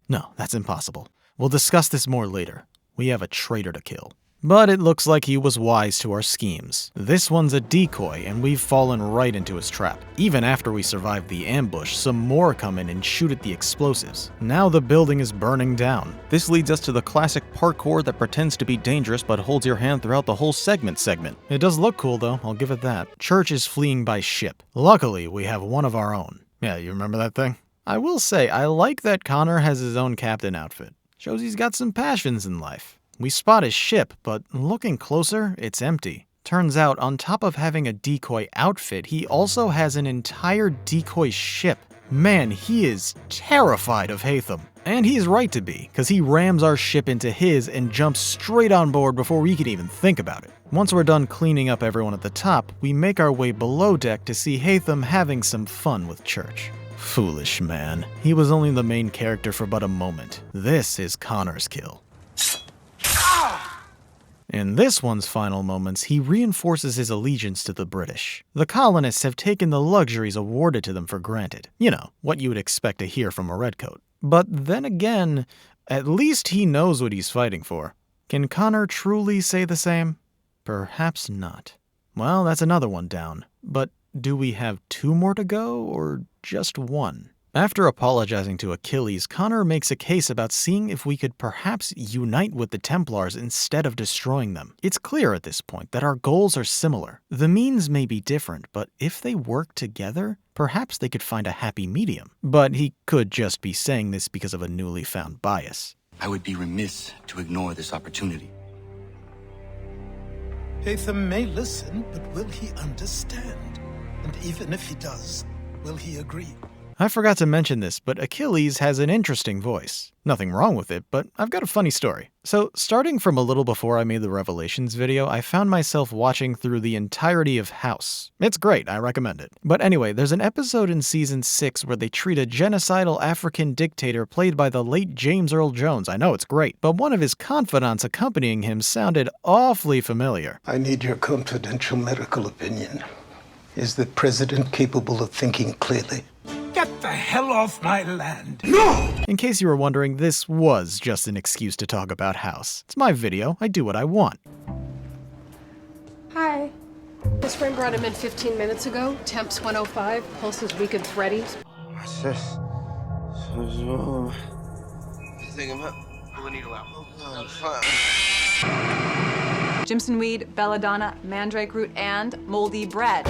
No, that's impossible. We'll discuss this more later. We have a traitor to kill. But it looks like he was wise to our schemes. This one's a decoy, and we've fallen right into his trap. Even after we survive the ambush, some more come in and shoot at the explosives. Now the building is burning down. This leads us to the classic parkour that pretends to be dangerous but holds your hand throughout the whole segment. It does look cool though, I'll give it that. Church is fleeing by ship. Luckily, we have one of our own. Yeah, you remember that thing? I will say, I like that Connor has his own captain outfit. Shows he's got some passions in life. We spot his ship, but looking closer, it's empty. Turns out, on top of having a decoy outfit, he also has an entire decoy ship. Man, he is terrified of Haytham. And he's right to be, because he rams our ship into his and jumps straight on board before we can even think about it. Once we're done cleaning up everyone at the top, we make our way below deck to see Haytham having some fun with Church. Foolish man. He was only the main character for but a moment. This is Connor's kill. In this one's final moments, he reinforces his allegiance to the British. The colonists have taken the luxuries awarded to them for granted. You know, what you would expect to hear from a redcoat. But then again, at least he knows what he's fighting for. Can Connor truly say the same? Perhaps not. Well, that's another one down. But do we have 2 more to go, or just 1? After apologizing to Achilles, Connor makes a case about seeing if we could perhaps unite with the Templars instead of destroying them. It's clear at this point that our goals are similar. The means may be different, but if they work together, perhaps they could find a happy medium. But he could just be saying this because of a newly found bias. I would be remiss to ignore this opportunity. Haytham may listen, but will he understand? And even if he does, will he agree? I forgot to mention this, but Achilles has an interesting voice. Nothing wrong with it, but I've got a funny story. So, starting from a little before I made the Revelations video, I found myself watching through the entirety of House. It's great, I recommend it. But anyway, there's an episode in Season 6 where they treat a genocidal African dictator played by the late James Earl Jones. I know, it's great. But one of his confidants accompanying him sounded awfully familiar. I need your confidential medical opinion. Is the president capable of thinking clearly? Get the hell off my land! No! In case you were wondering, this was just an excuse to talk about House. It's my video, I do what I want. Hi. This friend brought him in 15 minutes ago. Temps 105, pulse is weak and thready. What's this? Think about pull the needle out. Jimson weed, belladonna, mandrake root, and moldy bread.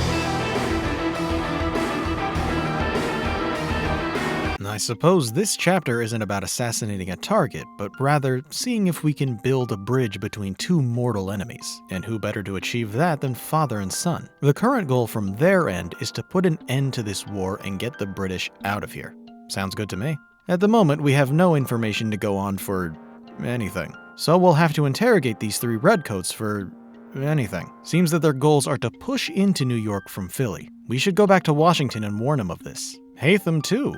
I suppose this chapter isn't about assassinating a target, but rather seeing if we can build a bridge between 2 mortal enemies. And who better to achieve that than father and son? The current goal from their end is to put an end to this war and get the British out of here. Sounds good to me. At the moment, we have no information to go on for anything. So we'll have to interrogate these 3 redcoats for anything. Seems that their goals are to push into New York from Philly. We should go back to Washington and warn him of this. Haytham too.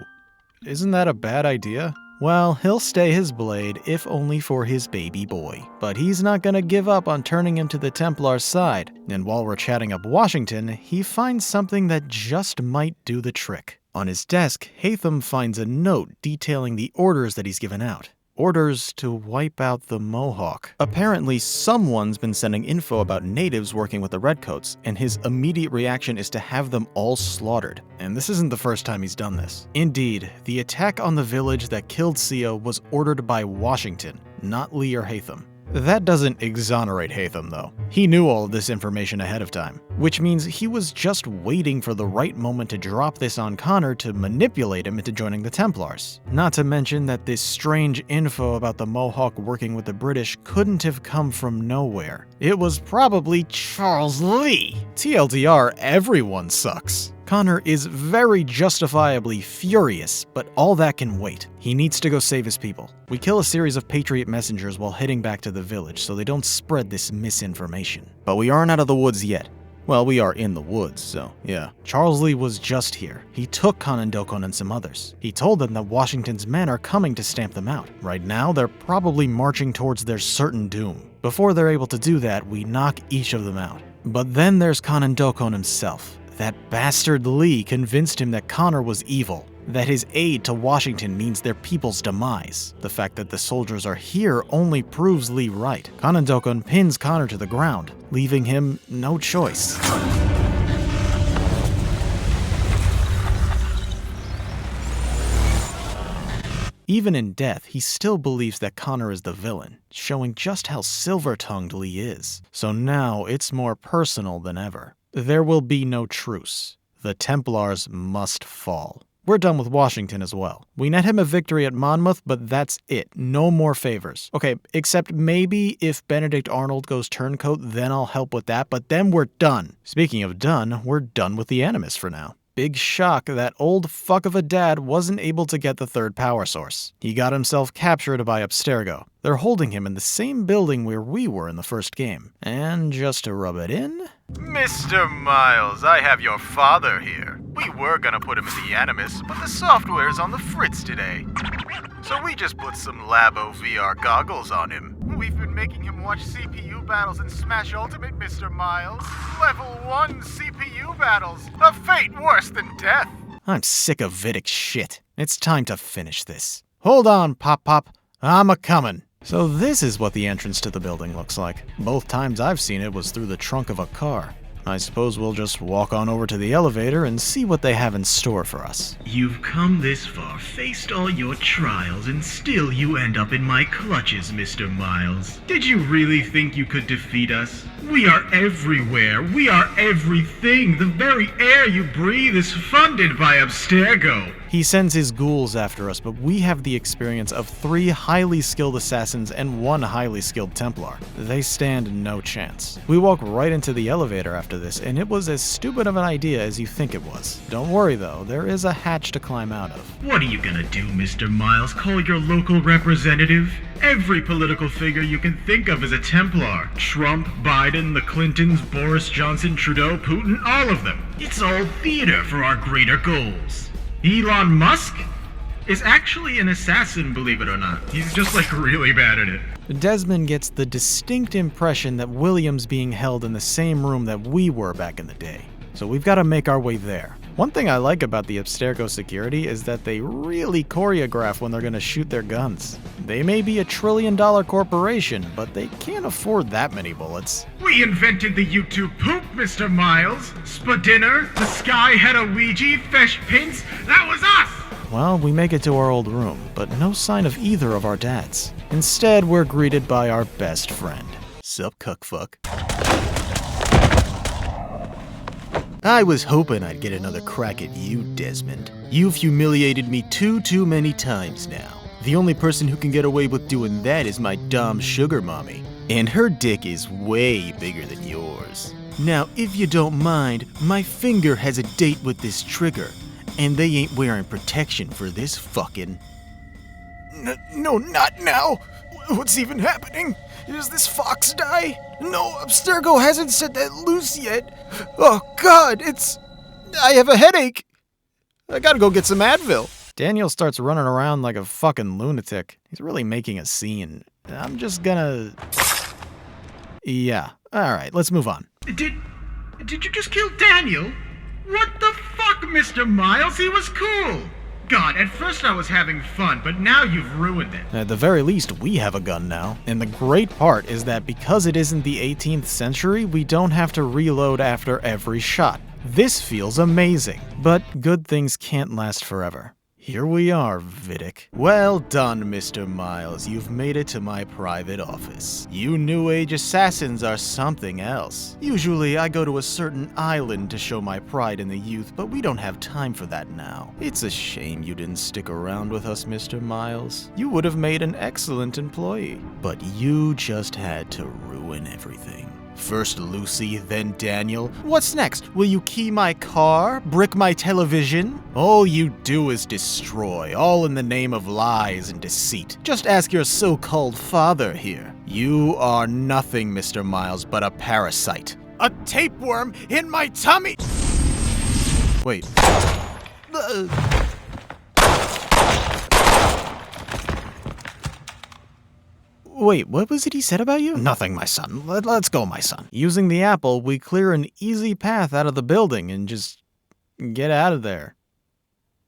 Isn't that a bad idea? Well, he'll stay his blade, if only for his baby boy. But he's not gonna give up on turning him to the Templar's side. And while we're chatting up Washington, he finds something that just might do the trick. On his desk, Haytham finds a note detailing the orders that he's given out. Orders to wipe out the Mohawk. Apparently, someone's been sending info about natives working with the Redcoats, and his immediate reaction is to have them all slaughtered. And this isn't the first time he's done this. Indeed, the attack on the village that killed Sio was ordered by Washington, not Lee or Haytham. That doesn't exonerate Haytham, though. He knew all of this information ahead of time, which means he was just waiting for the right moment to drop this on Connor to manipulate him into joining the Templars. Not to mention that this strange info about the Mohawk working with the British couldn't have come from nowhere. It was probably Charles Lee. TLDR, everyone sucks. Connor is very justifiably furious, but all that can wait. He needs to go save his people. We kill a series of Patriot messengers while heading back to the village so they don't spread this misinformation. But we aren't out of the woods yet. Well, we are in the woods, so yeah. Charles Lee was just here. He took Kanendokon and some others. He told them that Washington's men are coming to stamp them out. Right now, they're probably marching towards their certain doom. Before they're able to do that, we knock each of them out. But then there's Kanendokon himself. That bastard Lee convinced him that Connor was evil, that his aid to Washington means their people's demise. The fact that the soldiers are here only proves Lee right. Kanendokon pins Connor to the ground, leaving him no choice. Even in death, he still believes that Connor is the villain, showing just how silver-tongued Lee is. So now it's more personal than ever. There will be no truce. The Templars must fall. We're done with Washington as well. We net him a victory at Monmouth, but that's it. No more favors. Okay, except maybe if Benedict Arnold goes turncoat, then I'll help with that, but then we're done. Speaking of done, we're done with the Animus for now. Big shock that old fuck of a dad wasn't able to get the third power source. He got himself captured by Abstergo. They're holding him in the same building where we were in the first game. And just to rub it in... Mr. Miles, I have your father here. We were gonna put him in the Animus, but the software's on the fritz today. So we just put some Labo VR goggles on him. We've been making him watch CPU battles in Smash Ultimate, Mr. Miles. Level 1 CPU battles. A fate worse than death. I'm sick of Vidic's shit. It's time to finish this. Hold on, Pop. I'm a-comin'. So this is what the entrance to the building looks like. Both times I've seen it was through the trunk of a car. I suppose we'll just walk on over to the elevator and see what they have in store for us. You've come this far, faced all your trials, and still you end up in my clutches, Mr. Miles. Did you really think you could defeat us? We are everywhere. We are everything. The very air you breathe is funded by Abstergo. He sends his ghouls after us, but we have the experience of 3 highly skilled assassins and 1 highly skilled Templar. They stand no chance. We walk right into the elevator after this, and it was as stupid of an idea as you think it was. Don't worry though, there is a hatch to climb out of. What are you gonna do, Mr. Miles? Call your local representative? Every political figure you can think of is a Templar. Trump, Biden, the Clintons, Boris Johnson, Trudeau, Putin, all of them. It's all theater for our greater goals. Elon Musk is actually an assassin, believe it or not. He's just like really bad at it. Desmond gets the distinct impression that William's being held in the same room that we were back in the day. So we've got to make our way there. One thing I like about the Abstergo security is that they really choreograph when they're going to shoot their guns. They may be $1 trillion corporation, but they can't afford that many bullets. We invented the YouTube poop, Mr. Miles. Spadinner, the Sky had a Ouija, Fesh Pins, that was us! Well, we make it to our old room, but no sign of either of our dads. Instead, we're greeted by our best friend. Sup, cuckfuck. I was hoping I'd get another crack at you, Desmond. You've humiliated me too many times now. The only person who can get away with doing that is my Dom sugar mommy. And her dick is way bigger than yours. Now, if you don't mind, my finger has a date with this trigger. And they ain't wearing protection for this fucking... No, not now! What's even happening? Does this fox die? No, Abstergo hasn't set that loose yet. Oh god, I have a headache. I gotta go get some Advil. Daniel starts running around like a fucking lunatic. He's really making a scene. I'm just gonna... Yeah, alright, let's move on. Did you just kill Daniel? What the fuck, Mr. Miles? He was cool! God, at first I was having fun, but now you've ruined it. At the very least, we have a gun now. And the great part is that because it isn't the 18th century, we don't have to reload after every shot. This feels amazing. But good things can't last forever. Here we are, Vidic. Well done, Mr. Miles. You've made it to my private office. You New Age assassins are something else. Usually, I go to a certain island to show my pride in the youth, but we don't have time for that now. It's a shame you didn't stick around with us, Mr. Miles. You would have made an excellent employee. But you just had to ruin everything. First Lucy, then Daniel. What's next? Will you key my car? Brick my television? All you do is destroy, all in the name of lies and deceit. Just ask your so-called father here. You are nothing, Mr. Miles, but a parasite. A tapeworm in my tummy! Wait. Wait, what was it he said about you? Nothing, my son. Let's go, my son. Using the apple, we clear an easy path out of the building and just get out of there.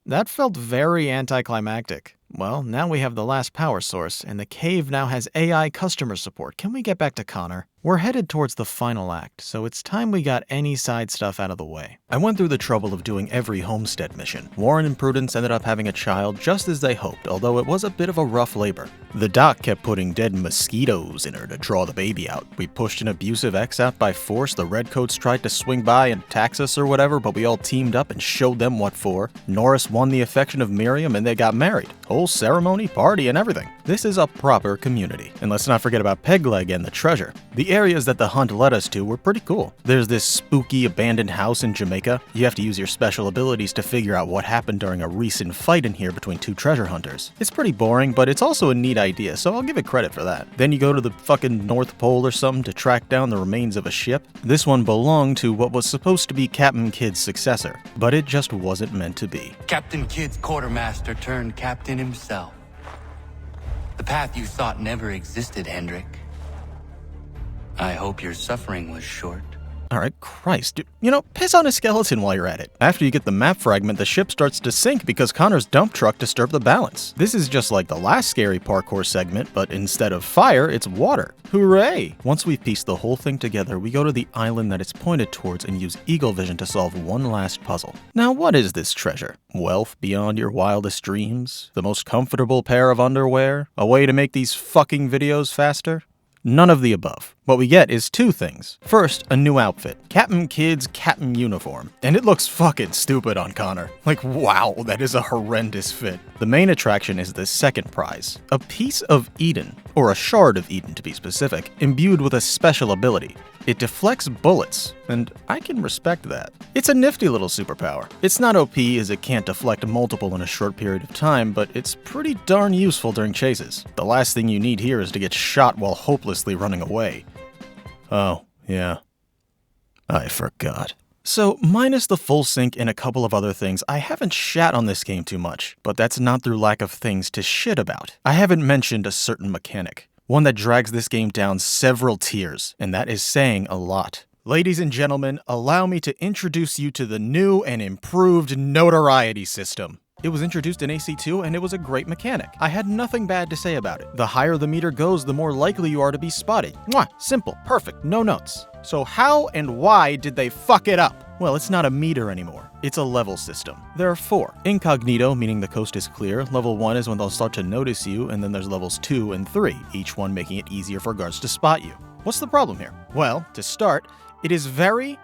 That felt very anticlimactic. Well, now we have the last power source, and the cave now has AI customer support. Can we get back to Connor? We're headed towards the final act, so it's time we got any side stuff out of the way. I went through the trouble of doing every homestead mission. Warren and Prudence ended up having a child just as they hoped, although it was a bit of a rough labor. The doc kept putting dead mosquitoes in her to draw the baby out. We pushed an abusive ex out by force, the redcoats tried to swing by and tax us or whatever, but we all teamed up and showed them what for. Norris won the affection of Miriam and they got married. Whole ceremony, party, and everything. This is a proper community. And let's not forget about Pegleg and the treasure. The areas that the hunt led us to were pretty cool. There's this spooky abandoned house in Jamaica. You have to use your special abilities to figure out what happened during a recent fight in here between two treasure hunters. It's pretty boring, but it's also a neat idea, so I'll give it credit for that. Then you go to the fucking North Pole or something to track down the remains of a ship. This one belonged to what was supposed to be Captain Kidd's successor, but it just wasn't meant to be. Captain Kidd's quartermaster turned captain himself. The path you sought never existed, Hendrik. I hope your suffering was short. Alright, Christ. You know, piss on a skeleton while you're at it. After you get the map fragment, the ship starts to sink because Connor's dump truck disturbed the balance. This is just like the last scary parkour segment, but instead of fire, it's water. Hooray! Once we've pieced the whole thing together, we go to the island that it's pointed towards and use eagle vision to solve one last puzzle. Now, what is this treasure? Wealth beyond your wildest dreams? The most comfortable pair of underwear? A way to make these fucking videos faster? None of the above. What we get is two things. First, a new outfit. Captain Kidd's Captain uniform. And it looks fucking stupid on Connor. Like, wow, that is a horrendous fit. The main attraction is the second prize. A piece of Eden, or a shard of Eden to be specific, imbued with a special ability. It deflects bullets, and I can respect that. It's a nifty little superpower. It's not OP as it can't deflect multiple in a short period of time, but it's pretty darn useful during chases. The last thing you need here is to get shot while hopelessly running away. Oh, yeah. I forgot. So, minus the full sync and a couple of other things, I haven't shat on this game too much, but that's not through lack of things to shit about. I haven't mentioned a certain mechanic. One that drags this game down several tiers, and that is saying a lot. Ladies and gentlemen, allow me to introduce you to the new and improved notoriety system. It was introduced in AC2 and it was a great mechanic. I had nothing bad to say about it. The higher the meter goes, the more likely you are to be spotted. Mwah! Simple, perfect, no notes. So how and why did they fuck it up? Well, it's not a meter anymore. It's a level system. There are 4. Incognito, meaning the coast is clear. Level 1 is when they'll start to notice you, and then there's levels 2 and 3, each one making it easier for guards to spot you. What's the problem here? Well, to start, it is very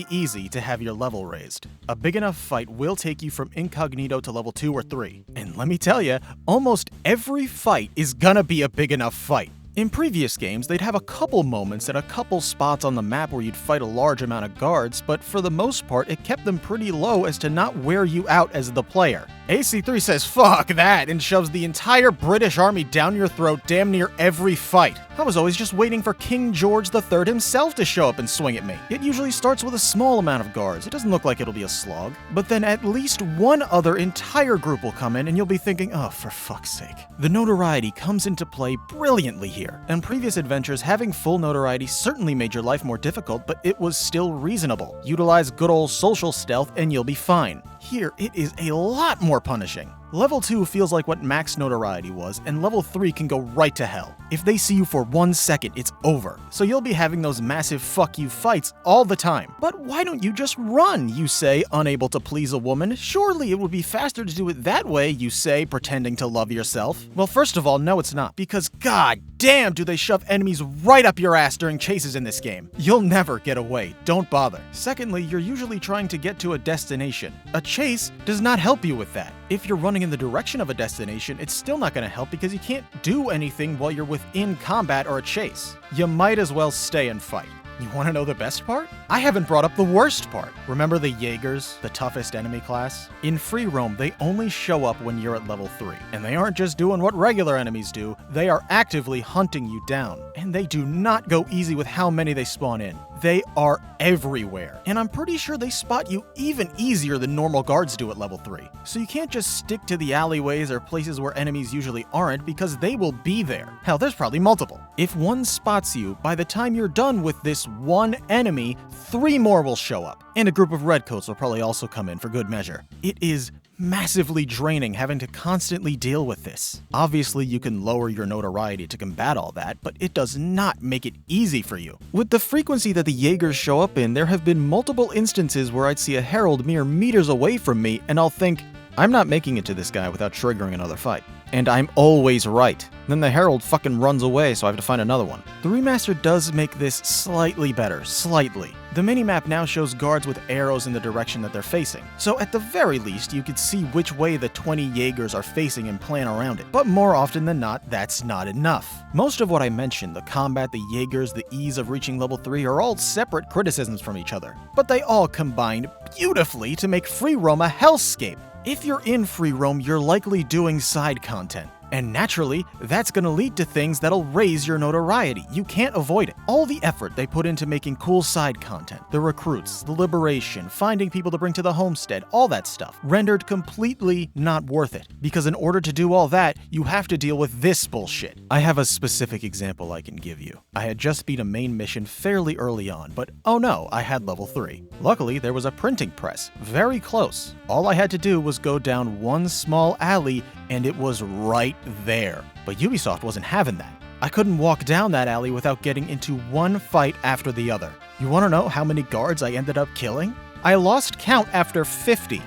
easy to have your level raised. A big enough fight will take you from incognito to level 2 or 3. And let me tell you, almost every fight is gonna be a big enough fight. In previous games, they'd have a couple moments and a couple spots on the map where you'd fight a large amount of guards, but for the most part, it kept them pretty low as to not wear you out as the player. AC3 says fuck that and shoves the entire British army down your throat damn near every fight. I was always just waiting for King George III himself to show up and swing at me. It usually starts with a small amount of guards. It doesn't look like it'll be a slog. But then at least one other entire group will come in and you'll be thinking, oh, for fuck's sake. The notoriety comes into play brilliantly here. In previous adventures, having full notoriety certainly made your life more difficult, but it was still reasonable. Utilize good old social stealth and you'll be fine. Here, it is a lot more punishing. Level 2 feels like what max notoriety was, and level 3 can go right to hell. If they see you for 1 second, it's over. So you'll be having those massive fuck you fights all the time. But why don't you just run, you say, unable to please a woman? Surely it would be faster to do it that way, you say, pretending to love yourself. Well, first of all, no it's not, because god damn do they shove enemies right up your ass during chases in this game. You'll never get away, don't bother. Secondly, you're usually trying to get to a destination. A chase does not help you with that. If you're running in the direction of a destination, it's still not going to help because you can't do anything while you're within combat or a chase. You might as well stay and fight. You want to know the best part? I haven't brought up the worst part. Remember the Jaegers, the toughest enemy class? In free roam, they only show up when you're at level 3. And they aren't just doing what regular enemies do, they are actively hunting you down. And they do not go easy with how many they spawn in. They are everywhere. And I'm pretty sure they spot you even easier than normal guards do at level 3. So you can't just stick to the alleyways or places where enemies usually aren't, because they will be there. Hell, there's probably multiple. If one spots you, by the time you're done with this one enemy, 3 more will show up. And a group of redcoats will probably also come in for good measure. It is massively draining having to constantly deal with this. Obviously, you can lower your notoriety to combat all that, but it does not make it easy for you. With the frequency that the Jaegers show up in, there have been multiple instances where I'd see a herald mere meters away from me, and I'll think, I'm not making it to this guy without triggering another fight. And I'm always right. Then the herald fucking runs away, so I have to find another one. The remaster does make this slightly better, slightly. The minimap now shows guards with arrows in the direction that they're facing. So at the very least, you could see which way the 20 Jaegers are facing and plan around it. But more often than not, that's not enough. Most of what I mentioned, the combat, the Jaegers, the ease of reaching level 3, are all separate criticisms from each other. But they all combine beautifully to make free roam a hellscape. If you're in free roam, you're likely doing side content. And naturally, that's gonna lead to things that'll raise your notoriety. You can't avoid it. All the effort they put into making cool side content, the recruits, the liberation, finding people to bring to the homestead, all that stuff, rendered completely not worth it. Because in order to do all that, you have to deal with this bullshit. I have a specific example I can give you. I had just beat a main mission fairly early on, but oh no, I had level 3. Luckily, there was a printing press, very close. All I had to do was go down one small alley and it was right there. But Ubisoft wasn't having that. I couldn't walk down that alley without getting into one fight after the other. You want to know how many guards I ended up killing? I lost count after 50.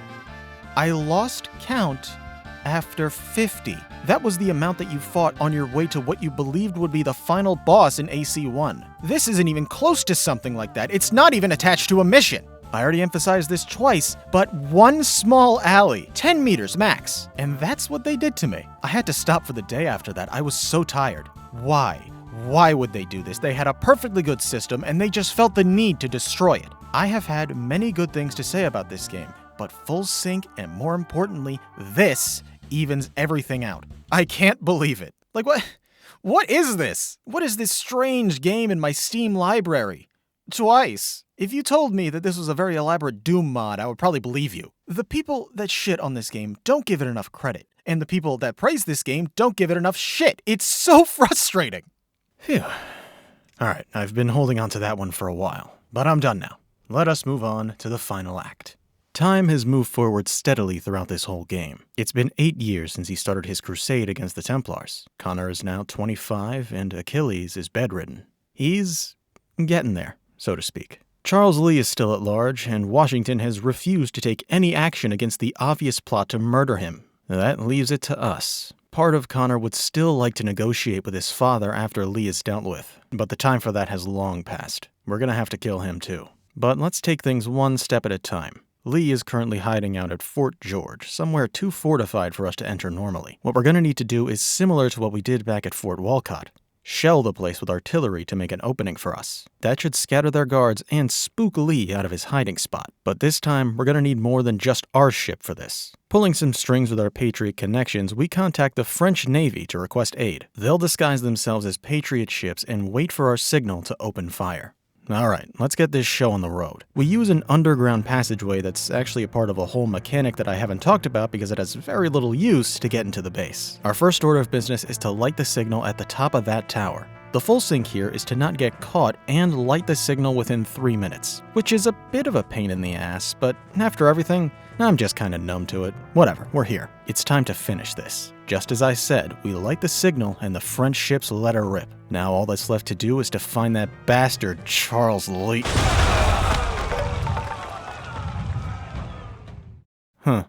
I lost count after 50. That was the amount that you fought on your way to what you believed would be the final boss in AC1. This isn't even close to something like that. It's not even attached to a mission. I already emphasized this twice, but one small alley, 10 meters max. And that's what they did to me. I had to stop for the day after that. I was so tired. Why? Why would they do this? They had a perfectly good system and they just felt the need to destroy it. I have had many good things to say about this game, but full sync and more importantly, this evens everything out. I can't believe it. Like what? What is this? What is this strange game in my Steam library? Twice. If you told me that this was a very elaborate Doom mod, I would probably believe you. The people that shit on this game don't give it enough credit, and the people that praise this game don't give it enough shit. It's so frustrating. Phew. Alright, I've been holding on to that one for a while, but I'm done now. Let us move on to the final act. Time has moved forward steadily throughout this whole game. It's been 8 years since he started his crusade against the Templars. Connor is now 25, and Achilles is bedridden. He's getting there, so to speak. Charles Lee is still at large, and Washington has refused to take any action against the obvious plot to murder him. That leaves it to us. Part of Connor would still like to negotiate with his father after Lee is dealt with, but the time for that has long passed. We're gonna have to kill him too. But let's take things one step at a time. Lee is currently hiding out at Fort George, somewhere too fortified for us to enter normally. What we're gonna need to do is similar to what we did back at Fort Walcott. Shell the place with artillery to make an opening for us. That should scatter their guards and spook Lee out of his hiding spot. But this time, we're gonna need more than just our ship for this. Pulling some strings with our Patriot connections, we contact the French Navy to request aid. They'll disguise themselves as Patriot ships and wait for our signal to open fire. Alright, let's get this show on the road. We use an underground passageway that's actually a part of a whole mechanic that I haven't talked about because it has very little use to get into the base. Our first order of business is to light the signal at the top of that tower. The full sync here is to not get caught and light the signal within 3 minutes, which is a bit of a pain in the ass, but after everything, I'm just kinda numb to it. Whatever, we're here. It's time to finish this. Just as I said, we light the signal and the French ships let her rip. Now all that's left to do is to find that bastard Charles Lee. Huh.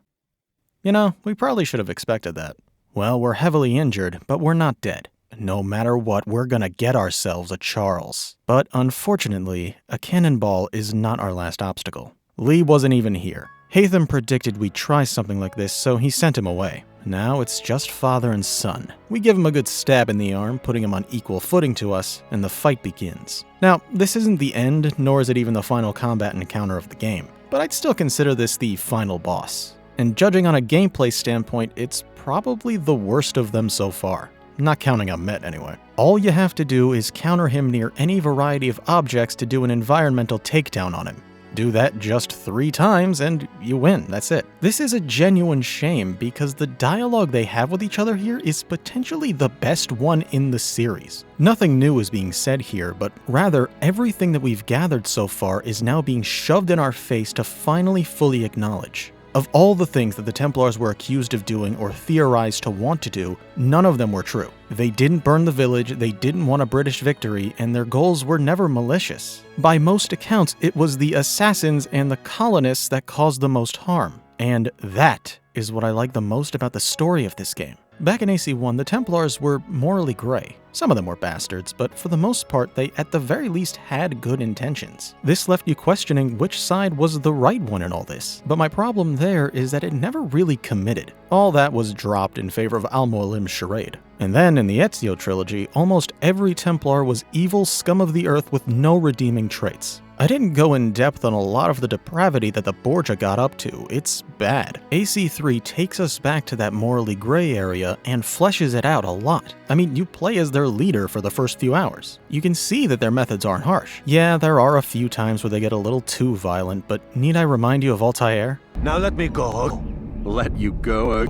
You know, we probably should have expected that. Well, we're heavily injured, but we're not dead. No matter what, we're gonna get ourselves a Charles. But unfortunately, a cannonball is not our last obstacle. Lee wasn't even here. Hatham predicted we'd try something like this, so he sent him away. Now it's just father and son. We give him a good stab in the arm, putting him on equal footing to us, and the fight begins. Now, this isn't the end, nor is it even the final combat encounter of the game, but I'd still consider this the final boss. And judging on a gameplay standpoint, it's probably the worst of them so far. Not counting Ahmet anyway. All you have to do is counter him near any variety of objects to do an environmental takedown on him. Do that just 3 times and you win, that's it. This is a genuine shame because the dialogue they have with each other here is potentially the best one in the series. Nothing new is being said here, but rather everything that we've gathered so far is now being shoved in our face to finally fully acknowledge. Of all the things that the Templars were accused of doing or theorized to want to do, none of them were true. They didn't burn the village, they didn't want a British victory, and their goals were never malicious. By most accounts, it was the assassins and the colonists that caused the most harm. And that is what I like the most about the story of this game. Back in AC1, the Templars were morally gray. Some of them were bastards, but for the most part, they at the very least had good intentions. This left you questioning which side was the right one in all this. But my problem there is that it never really committed. All that was dropped in favor of Al-Mualim's charade. And then in the Ezio trilogy, almost every Templar was evil scum of the earth with no redeeming traits. I didn't go in depth on a lot of the depravity that the Borgia got up to, it's bad. AC3 takes us back to that morally gray area and fleshes it out a lot. I mean, you play as their leader for the first few hours. You can see that their methods aren't harsh. Yeah, there are a few times where they get a little too violent, but need I remind you of Altair? Now let me go. Let you go.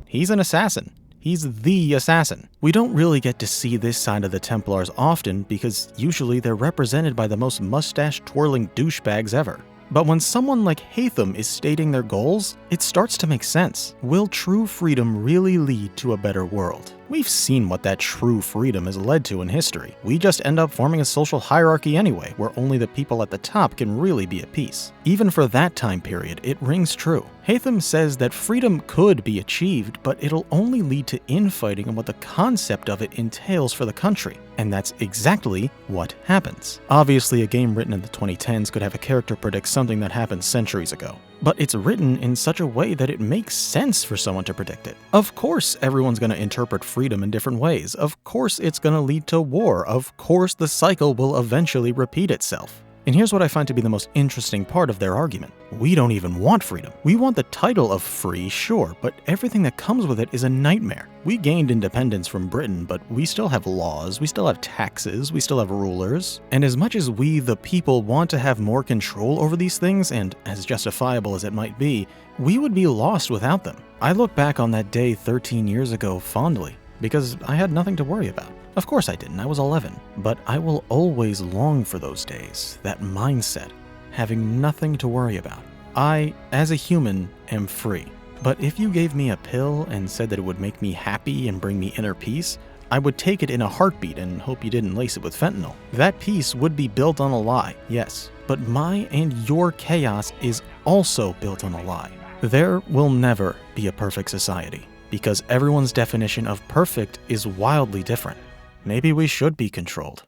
He's an assassin. He's the assassin. We don't really get to see this side of the Templars often because usually they're represented by the most mustache-twirling douchebags ever. But when someone like Haytham is stating their goals, it starts to make sense. Will true freedom really lead to a better world? We've seen what that true freedom has led to in history. We just end up forming a social hierarchy anyway, where only the people at the top can really be at peace. Even for that time period, it rings true. Haytham says that freedom could be achieved, but it'll only lead to infighting and what the concept of it entails for the country. And that's exactly what happens. Obviously, a game written in the 2010s could have a character predict something that happened centuries ago. But it's written in such a way that it makes sense for someone to predict it. Of course, everyone's going to interpret freedom in different ways. Of course, it's going to lead to war. Of course, the cycle will eventually repeat itself. And here's what I find to be the most interesting part of their argument. We don't even want freedom. We want the title of free, sure, but everything that comes with it is a nightmare. We gained independence from Britain, but we still have laws, we still have taxes, we still have rulers. And as much as we, the people, want to have more control over these things, and as justifiable as it might be, we would be lost without them. I look back on that day 13 years ago fondly, because I had nothing to worry about. Of course I didn't, I was 11. But I will always long for those days, that mindset, having nothing to worry about. I, as a human, am free. But if you gave me a pill and said that it would make me happy and bring me inner peace, I would take it in a heartbeat and hope you didn't lace it with fentanyl. That peace would be built on a lie, yes. But my and your chaos is also built on a lie. There will never be a perfect society, because everyone's definition of perfect is wildly different. Maybe we should be controlled.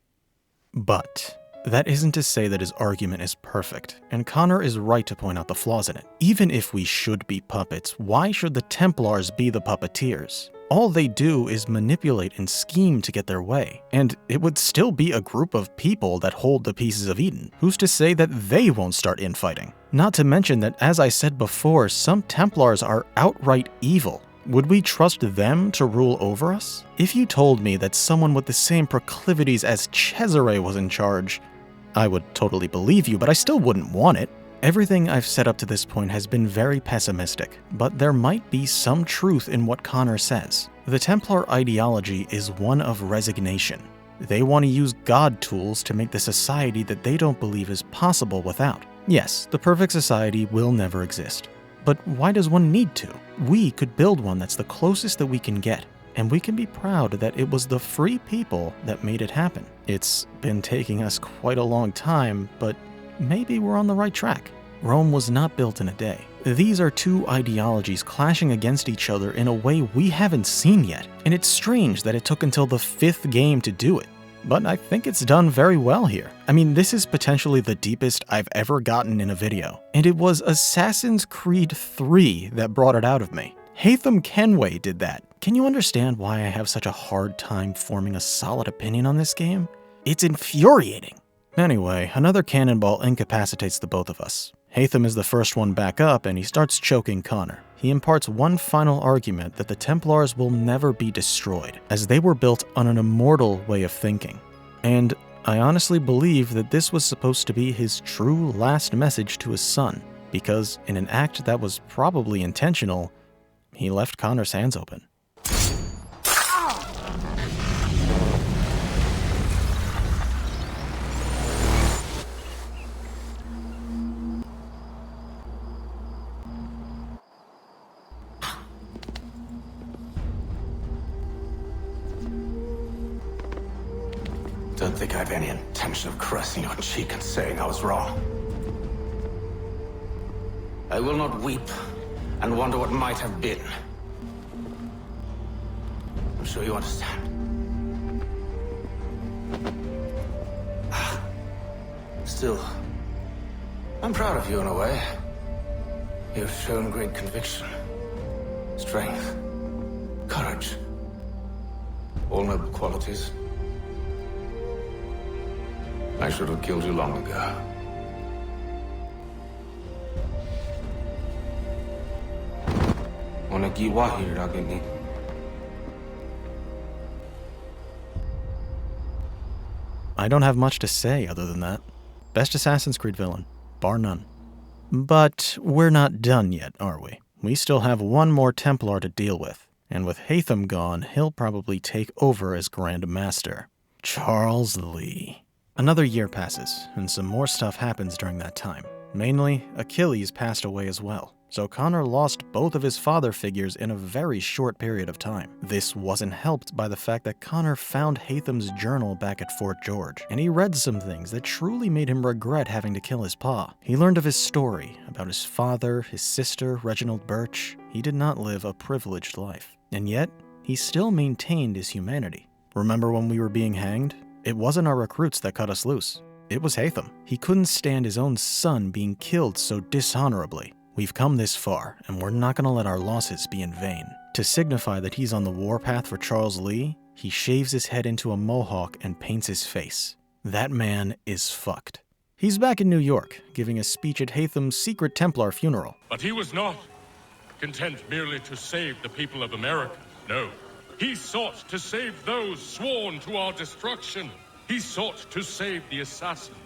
But that isn't to say that his argument is perfect, and Connor is right to point out the flaws in it. Even if we should be puppets, why should the Templars be the puppeteers? All they do is manipulate and scheme to get their way, and it would still be a group of people that hold the pieces of Eden. Who's to say that they won't start infighting? Not to mention that, as I said before, some Templars are outright evil. Would we trust them to rule over us? If you told me that someone with the same proclivities as Cesare was in charge, I would totally believe you, but I still wouldn't want it. Everything I've said up to this point has been very pessimistic, but there might be some truth in what Connor says. The Templar ideology is one of resignation. They want to use God tools to make the society that they don't believe is possible without. Yes, the perfect society will never exist. But why does one need to? We could build one that's the closest that we can get, and we can be proud that it was the free people that made it happen. It's been taking us quite a long time, but maybe we're on the right track. Rome was not built in a day. These are two ideologies clashing against each other in a way we haven't seen yet, and it's strange that it took until the 5th game to do it. but I think it's done very well here. I mean, this is potentially the deepest I've ever gotten in a video, and it was Assassin's Creed 3 that brought it out of me. Haytham Kenway did that. Can you understand why I have such a hard time forming a solid opinion on this game? It's infuriating. Anyway, another cannonball incapacitates the both of us. Haytham is the first one back up, and he starts choking Connor. He imparts one final argument that the Templars will never be destroyed, as they were built on an immortal way of thinking. And I honestly believe that this was supposed to be his true last message to his son, because in an act that was probably intentional, he left Connor's hands open. Don't think I have any intention of caressing your cheek and saying I was wrong. I will not weep and wonder what might have been. I'm sure you understand. Still, I'm proud of you in a way. You have shown great conviction, strength, courage. All noble qualities. I should have killed you long ago. I don't have much to say other than that. Best Assassin's Creed villain, bar none. But we're not done yet, are we? We still have one more Templar to deal with, and with Haytham gone, he'll probably take over as Grand Master. Charles Lee. Another year passes, and some more stuff happens during that time. Mainly, Achilles passed away as well, so Connor lost both of his father figures in a very short period of time. This wasn't helped by the fact that Connor found Haytham's journal back at Fort George, and he read some things that truly made him regret having to kill his pa. He learned of his story, about his father, his sister, Reginald Birch. He did not live a privileged life, and yet, he still maintained his humanity. Remember when we were being hanged? It wasn't our recruits that cut us loose. It was Haytham. He couldn't stand his own son being killed so dishonorably. We've come this far, and we're not gonna let our losses be in vain. To signify that he's on the warpath for Charles Lee, he shaves his head into a mohawk and paints his face. That man is fucked. He's back in New York, giving a speech at Haytham's secret Templar funeral. But he was not content merely to save the people of America. No. He sought to save those sworn to our destruction. He sought to save the assassins.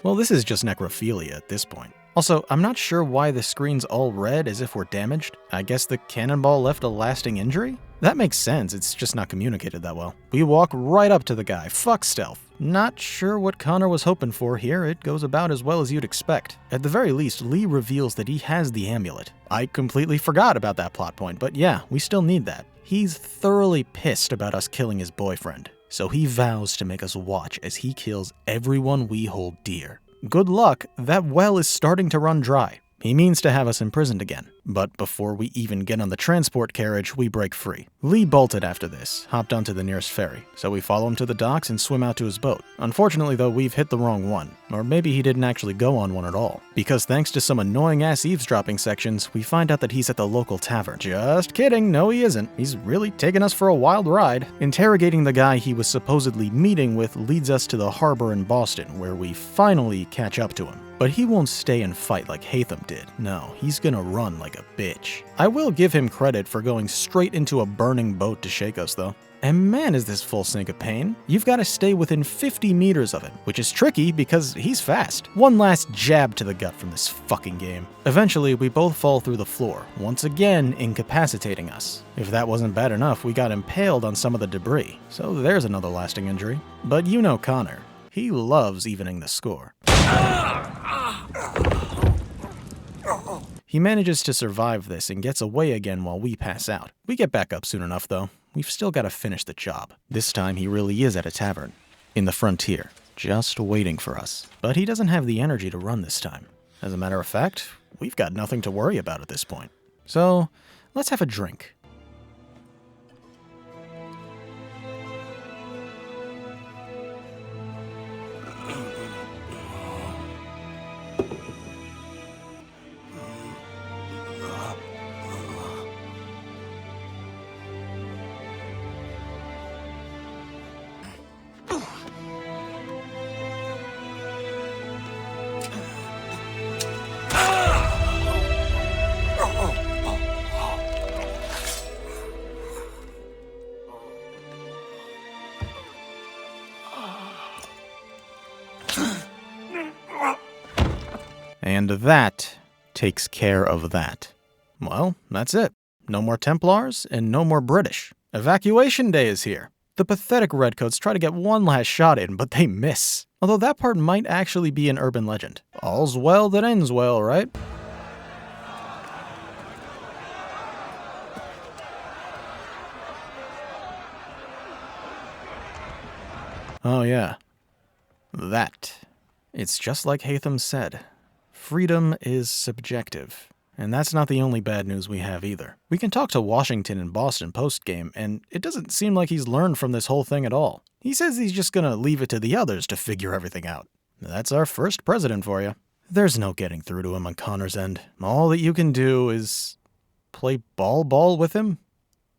Well, this is just necrophilia at this point. Also, I'm not sure why the screen's all red as if we're damaged. I guess the cannonball left a lasting injury? That makes sense, it's just not communicated that well. We walk right up to the guy, fuck stealth. Not sure what Connor was hoping for here, it goes about as well as you'd expect. At the very least, Lee reveals that he has the amulet. I completely forgot about that plot point, but yeah, we still need that. He's thoroughly pissed about us killing his boyfriend, so he vows to make us watch as he kills everyone we hold dear. Good luck, that well is starting to run dry. He means to have us imprisoned again, but before we even get on the transport carriage, we break free. Lee bolted after this, hopped onto the nearest ferry, so we follow him to the docks and swim out to his boat. Unfortunately though, we've hit the wrong one, or maybe he didn't actually go on one at all, because thanks to some annoying-ass eavesdropping sections, we find out that he's at the local tavern. Just kidding, no he isn't. He's really taken us for a wild ride. Interrogating the guy he was supposedly meeting with leads us to the harbor in Boston, where we finally catch up to him. But he won't stay and fight like Haytham did. No, he's gonna run like a bitch. I will give him credit for going straight into a burning boat to shake us though. And man is this full sink of pain. You've gotta stay within 50 meters of him, which is tricky because he's fast. One last jab to the gut from this fucking game. Eventually, we both fall through the floor, once again incapacitating us. If that wasn't bad enough, we got impaled on some of the debris. So there's another lasting injury. But you know Connor. He loves evening the score. He manages to survive this and gets away again while we pass out. We get back up soon enough though. We've still got to finish the job. This time he really is at a tavern. In the frontier. Just waiting for us. But he doesn't have the energy to run this time. As a matter of fact, we've got nothing to worry about at this point. So, let's have a drink. And that takes care of that. Well, that's it. No more Templars and no more British. Evacuation day is here. The pathetic Redcoats try to get one last shot in, but they miss. Although that part might actually be an urban legend. All's well that ends well, right? Oh yeah. That. It's just like Hatham said. Freedom is subjective. And that's not the only bad news we have either. We can talk to Washington in Boston post-game, and it doesn't seem like he's learned from this whole thing at all. He says he's just gonna leave it to the others to figure everything out. That's our first president for you. There's no getting through to him on Connor's end. All that you can do is play ball with him?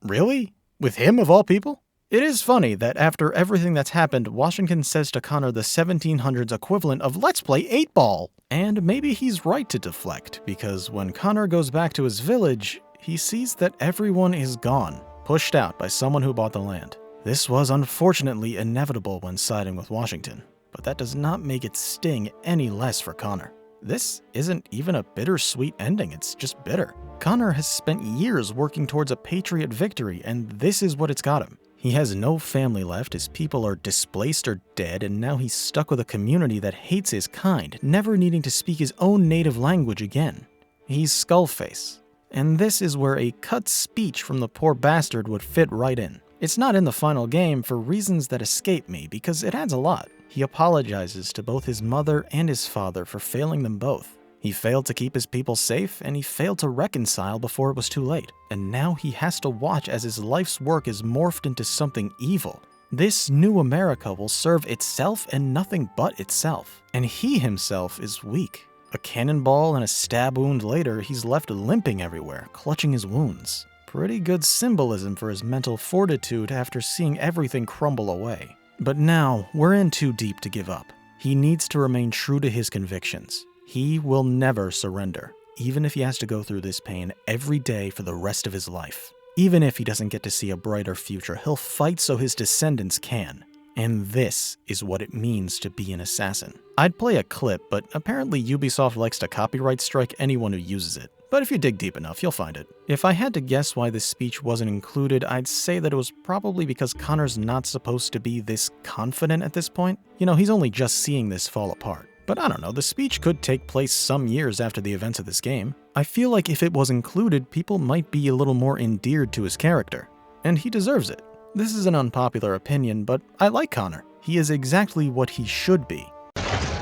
Really? With him of all people? It is funny that after everything that's happened, Washington says to Connor the 1700s equivalent of let's play 8-ball. And maybe he's right to deflect, because when Connor goes back to his village, he sees that everyone is gone, pushed out by someone who bought the land. This was unfortunately inevitable when siding with Washington, but that does not make it sting any less for Connor. This isn't even a bittersweet ending, it's just bitter. Connor has spent years working towards a Patriot victory, and this is what it's got him. He has no family left, his people are displaced or dead, and now he's stuck with a community that hates his kind, never needing to speak his own native language again. He's Skullface. And this is where a cut speech from the poor bastard would fit right in. It's not in the final game for reasons that escape me, because it adds a lot. He apologizes to both his mother and his father for failing them both. He failed to keep his people safe, and he failed to reconcile before it was too late. And now he has to watch as his life's work is morphed into something evil. This new America will serve itself and nothing but itself. And he himself is weak. A cannonball and a stab wound later, he's left limping everywhere, clutching his wounds. Pretty good symbolism for his mental fortitude after seeing everything crumble away. But now, we're in too deep to give up. He needs to remain true to his convictions. He will never surrender, even if he has to go through this pain every day for the rest of his life. Even if he doesn't get to see a brighter future, he'll fight so his descendants can. And this is what it means to be an assassin. I'd play a clip, but apparently Ubisoft likes to copyright strike anyone who uses it. But if you dig deep enough, you'll find it. If I had to guess why this speech wasn't included, I'd say that it was probably because Connor's not supposed to be this confident at this point. You know, he's only just seeing this fall apart. But I don't know, the speech could take place some years after the events of this game. I feel like if it was included, people might be a little more endeared to his character. And he deserves it. This is an unpopular opinion, but I like Connor. He is exactly what he should be.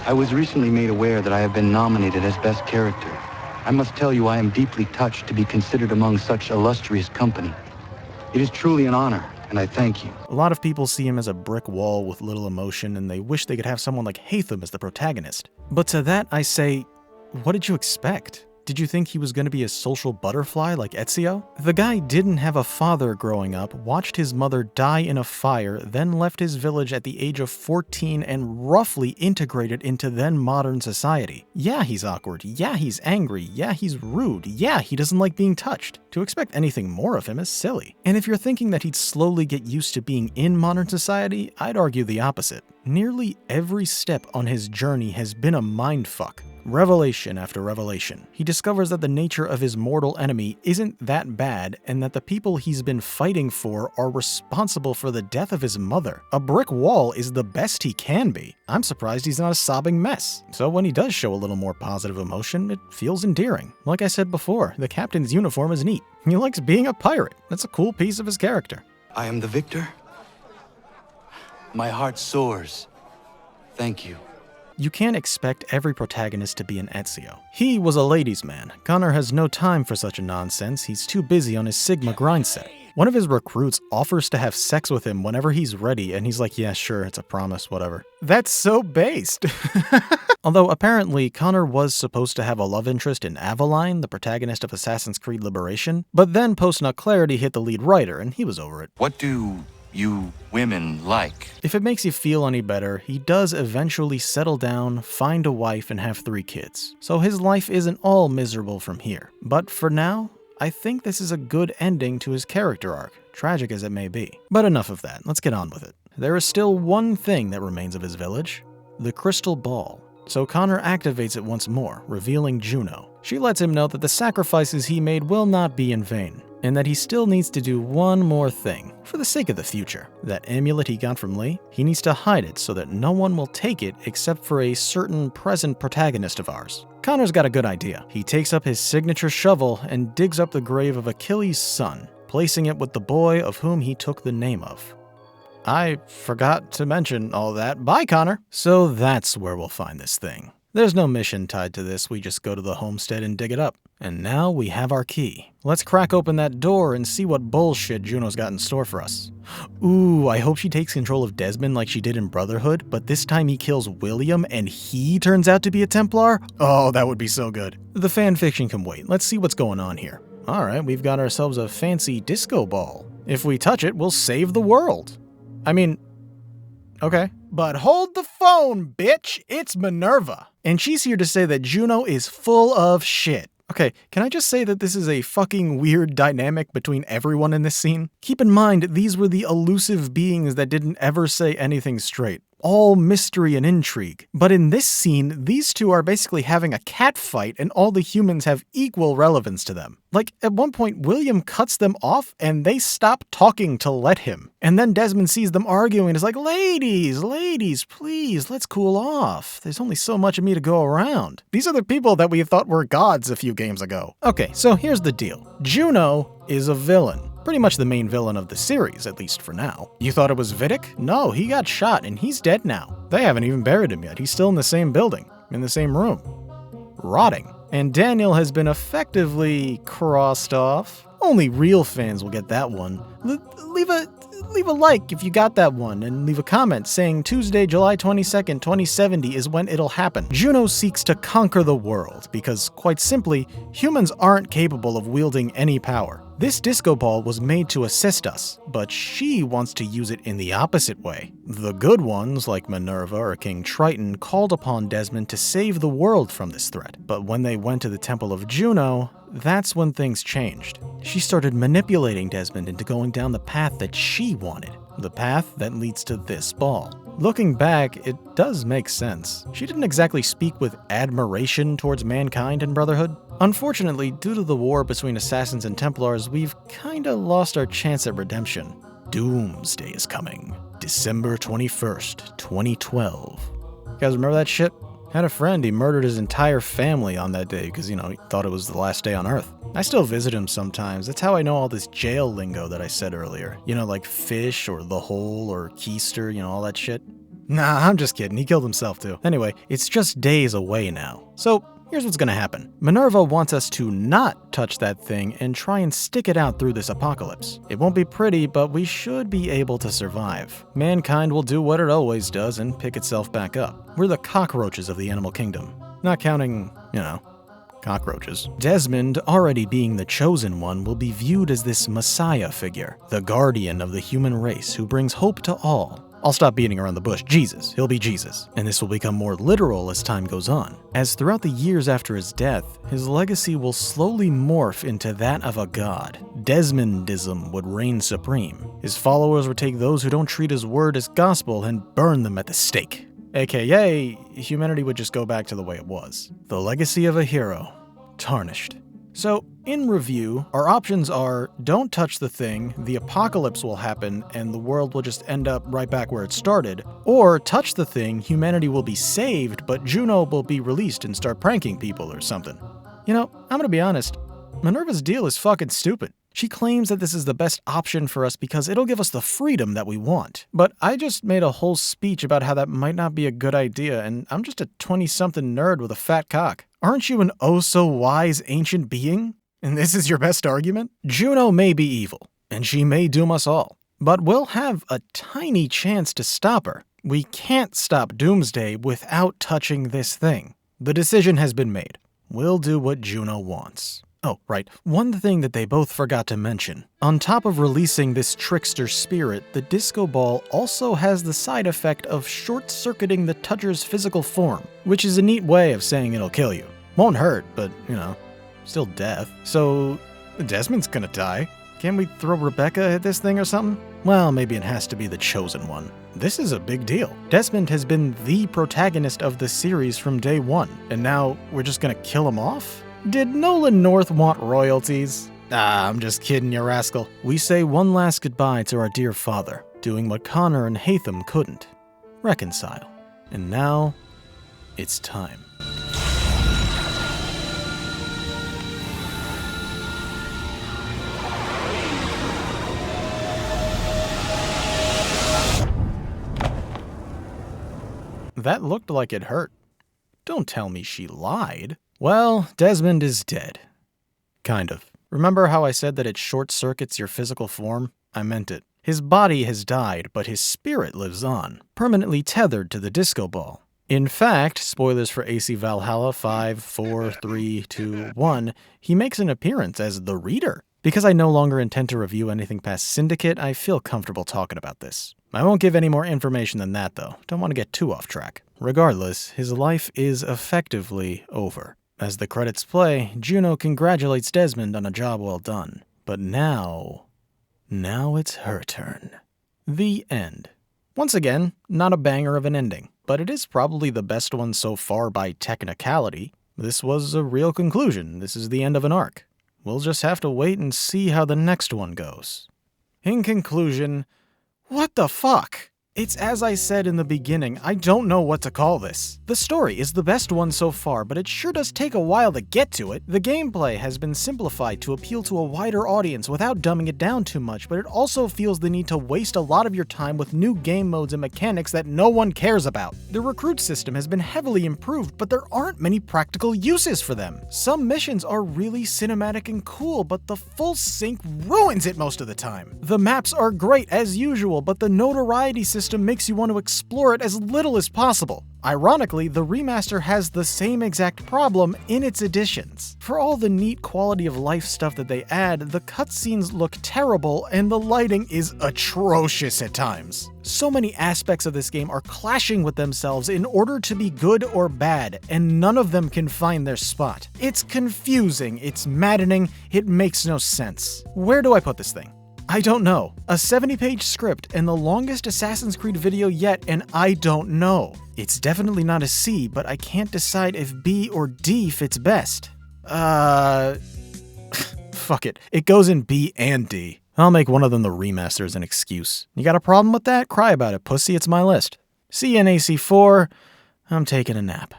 I was recently made aware that I have been nominated as Best Character. I must tell you I am deeply touched to be considered among such illustrious company. It is truly an honor, and I thank you. A lot of people see him as a brick wall with little emotion, and they wish they could have someone like Hatham as the protagonist. But to that I say, what did you expect? Did you think he was going to be a social butterfly like Ezio? The guy didn't have a father growing up, watched his mother die in a fire, then left his village at the age of 14 and roughly integrated into then modern society. Yeah, he's awkward. Yeah, he's angry. Yeah, he's rude. Yeah, he doesn't like being touched. To expect anything more of him is silly. And if you're thinking that he'd slowly get used to being in modern society, I'd argue the opposite. Nearly every step on his journey has been a mindfuck. Revelation after revelation. He discovers that the nature of his mortal enemy isn't that bad, and that the people he's been fighting for are responsible for the death of his mother. A brick wall is the best he can be. I'm surprised he's not a sobbing mess. So when he does show a little more positive emotion, it feels endearing. Like I said before, the captain's uniform is neat. He likes being a pirate. That's a cool piece of his character. I am the victor. My heart soars. Thank you. You can't expect every protagonist to be an Ezio. He was a ladies' man. Connor has no time for such a nonsense. He's too busy on his Sigma grind set. One of his recruits offers to have sex with him whenever he's ready, and he's like, yeah, sure, it's a promise, whatever. That's so based. Although apparently Connor was supposed to have a love interest in Aveline, the protagonist of Assassin's Creed Liberation, but then Post-Nut Clarity hit the lead writer, and he was over it. What do you women like? If it makes you feel any better, he does eventually settle down, find a wife, and have 3 kids. So his life isn't all miserable from here. But for now, I think this is a good ending to his character arc, tragic as it may be. But enough of that, let's get on with it. There is still one thing that remains of his village: the crystal ball. so Connor activates it once more, revealing Juno. She lets him know that the sacrifices he made will not be in vain, and that he still needs to do one more thing, for the sake of the future. That amulet he got from Lee, he needs to hide it so that no one will take it except for a certain present protagonist of ours. Connor's got a good idea. He takes up his signature shovel and digs up the grave of Achilles' son, placing it with the boy of whom he took the name of. I forgot to mention all that. Bye, Connor. So that's where we'll find this thing. There's no mission tied to this, we just go to the homestead and dig it up. And now we have our key. Let's crack open that door and see what bullshit Juno's got in store for us. Ooh, I hope she takes control of Desmond like she did in Brotherhood, but this time he kills William and he turns out to be a Templar? Oh, that would be so good. The fanfiction can wait. Let's see what's going on here. Alright, we've got ourselves a fancy disco ball. If we touch it, we'll save the world. I mean, okay. But hold the phone, bitch! It's Minerva. And she's here to say that Juno is full of shit. Okay, can I just say that this is a fucking weird dynamic between everyone in this scene? Keep in mind, these were the elusive beings that didn't ever say anything straight. All mystery and intrigue. But in this scene, these two are basically having a cat fight and all the humans have equal relevance to them. Like, at one point, William cuts them off and they stop talking to let him. And then Desmond sees them arguing and is like, ladies, please, let's cool off. There's only so much of me to go around. These are the people that we thought were gods a few games ago. Okay, so here's the deal. Juno is a villain. Pretty much the main villain of the series, at least for now. You thought it was Vidic? No, he got shot and he's dead now. They haven't even buried him yet. He's still in the same building, in the same room, rotting. And Daniel has been effectively crossed off. Only real fans will get that one. Leave a like if you got that one, and leave a comment saying Tuesday, July 22nd, 2070 is when it'll happen. Juno seeks to conquer the world because, quite simply, humans aren't capable of wielding any power. This disco ball was made to assist us, but she wants to use it in the opposite way. The good ones, like Minerva or King Triton, called upon Desmond to save the world from this threat. But when they went to the Temple of Juno, that's when things changed. She started manipulating Desmond into going down the path that she wanted. The path that leads to this ball. Looking back, it does make sense. She didn't exactly speak with admiration towards mankind in Brotherhood. Unfortunately, due to the war between Assassins and Templars, we've kinda lost our chance at redemption. Doomsday is coming. December 21st, 2012. You guys remember that shit? Had a friend, he murdered his entire family on that day because, he thought it was the last day on Earth. I still visit him sometimes. That's how I know all this jail lingo that I said earlier. Like fish or the hole or keister, all that shit. Nah, I'm just kidding. He killed himself too. Anyway, it's just days away now. So, here's what's gonna happen. Minerva wants us to not touch that thing and try and stick it out through this apocalypse. It won't be pretty, but we should be able to survive. Mankind will do what it always does and pick itself back up. We're the cockroaches of the animal kingdom. Not counting, cockroaches. Desmond, already being the chosen one, will be viewed as this messiah figure, the guardian of the human race who brings hope to all. I'll stop beating around the bush. Jesus. He'll be Jesus. And this will become more literal as time goes on. As throughout the years after his death, his legacy will slowly morph into that of a god. Desmondism would reign supreme. His followers would take those who don't treat his word as gospel and burn them at the stake. AKA, humanity would just go back to the way it was. The legacy of a hero, tarnished. So, in review, our options are don't touch the thing, the apocalypse will happen, and the world will just end up right back where it started, or touch the thing, humanity will be saved, but Juno will be released and start pranking people or something. I'm gonna be honest, Minerva's deal is fucking stupid. She claims that this is the best option for us because it'll give us the freedom that we want. But I just made a whole speech about how that might not be a good idea, and I'm just a 20-something nerd with a fat cock. Aren't you an oh-so-wise ancient being? And this is your best argument? Juno may be evil, and she may doom us all. But we'll have a tiny chance to stop her. We can't stop Doomsday without touching this thing. The decision has been made. We'll do what Juno wants. Oh, right. One thing that they both forgot to mention. On top of releasing this trickster spirit, the disco ball also has the side effect of short-circuiting the toucher's physical form, which is a neat way of saying it'll kill you. Won't hurt, but, still death. So, Desmond's gonna die. Can't we throw Rebecca at this thing or something? Well, maybe it has to be the chosen one. This is a big deal. Desmond has been the protagonist of the series from day one, and now we're just gonna kill him off? Did Nolan North want royalties? I'm just kidding, you rascal. We say one last goodbye to our dear father, doing what Connor and Hatham couldn't. Reconcile. And now, it's time. That looked like it hurt. Don't tell me she lied. Well, Desmond is dead. Kind of. Remember how I said that it short-circuits your physical form? I meant it. His body has died, but his spirit lives on, permanently tethered to the disco ball. In fact, spoilers for AC Valhalla 5, 4, 3, 2, 1, he makes an appearance as the Reader. Because I no longer intend to review anything past Syndicate, I feel comfortable talking about this. I won't give any more information than that, though. Don't want to get too off track. Regardless, his life is effectively over. As the credits play, Juno congratulates Desmond on a job well done. But now it's her turn. The end. Once again, not a banger of an ending, but it is probably the best one so far by technicality. This was a real conclusion. This is the end of an arc. We'll just have to wait and see how the next one goes. In conclusion, what the fuck? It's as I said in the beginning, I don't know what to call this. The story is the best one so far, but it sure does take a while to get to it. The gameplay has been simplified to appeal to a wider audience without dumbing it down too much, but it also feels the need to waste a lot of your time with new game modes and mechanics that no one cares about. The recruit system has been heavily improved, but there aren't many practical uses for them. Some missions are really cinematic and cool, but the full sync ruins it most of the time. The maps are great as usual, but the notoriety system makes you want to explore it as little as possible. Ironically, the remaster has the same exact problem in its additions. For all the neat quality of life stuff that they add, the cutscenes look terrible and the lighting is atrocious at times. So many aspects of this game are clashing with themselves in order to be good or bad, and none of them can find their spot. It's confusing, it's maddening, it makes no sense. Where do I put this thing? I don't know. A 70-page script and the longest Assassin's Creed video yet, and I don't know. It's definitely not a C, but I can't decide if B or D fits best. Fuck it. It goes in B and D. I'll make one of them the remaster as an excuse. You got a problem with that? Cry about it, pussy. It's my list. See you in AC4. I'm taking a nap.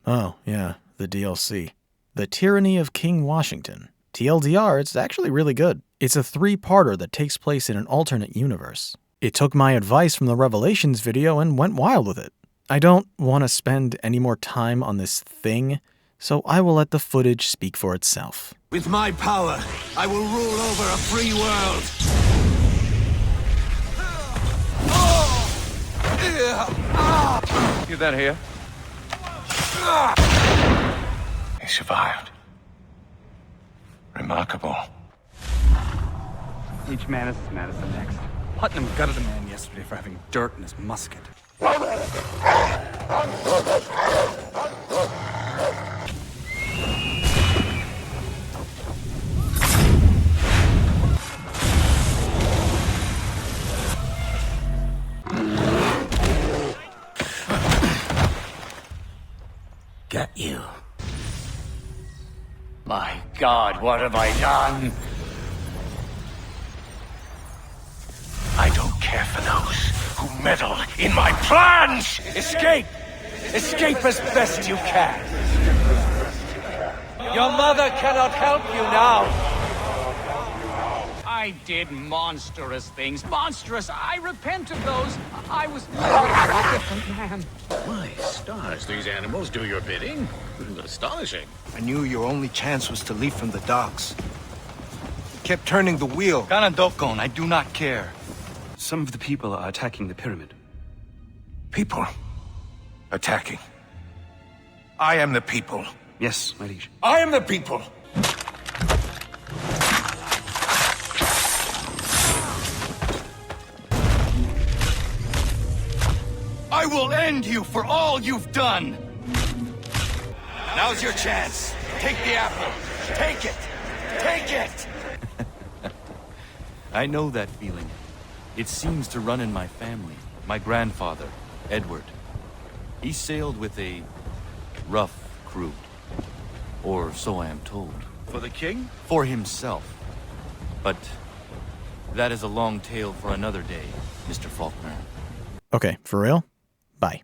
Oh, yeah, the DLC. The Tyranny of King Washington. TLDR, it's actually really good. It's a 3-parter that takes place in an alternate universe. It took my advice from the Revelations video and went wild with it. I don't want to spend any more time on this thing, so I will let the footage speak for itself. With my power, I will rule over a free world. You that here? He survived. Remarkable. Each man is as mad as the next. Putnam gutted a man yesterday for having dirt in his musket. Got you. My God, what have I done? I don't care for those who meddle in my plans! Escape! Escape as best you can! Your mother cannot help you now! I did monstrous things. Monstrous! I repent of those. I was a different man. My stars, these animals do your bidding? Astonishing. I knew your only chance was to leave from the docks. You kept turning the wheel. Ganondokon, I do not care. Some of the people are attacking the pyramid. People attacking. I am the people. Yes, my liege. I am the people. I will end you for all you've done! Now's your chance. Take the apple. Take it! Take it! I know that feeling. It seems to run in my family. My grandfather, Edward, he sailed with a rough crew. Or so I am told. For the king? For himself. But that is a long tale for another day, Mr. Faulkner. Okay, for real? Bye.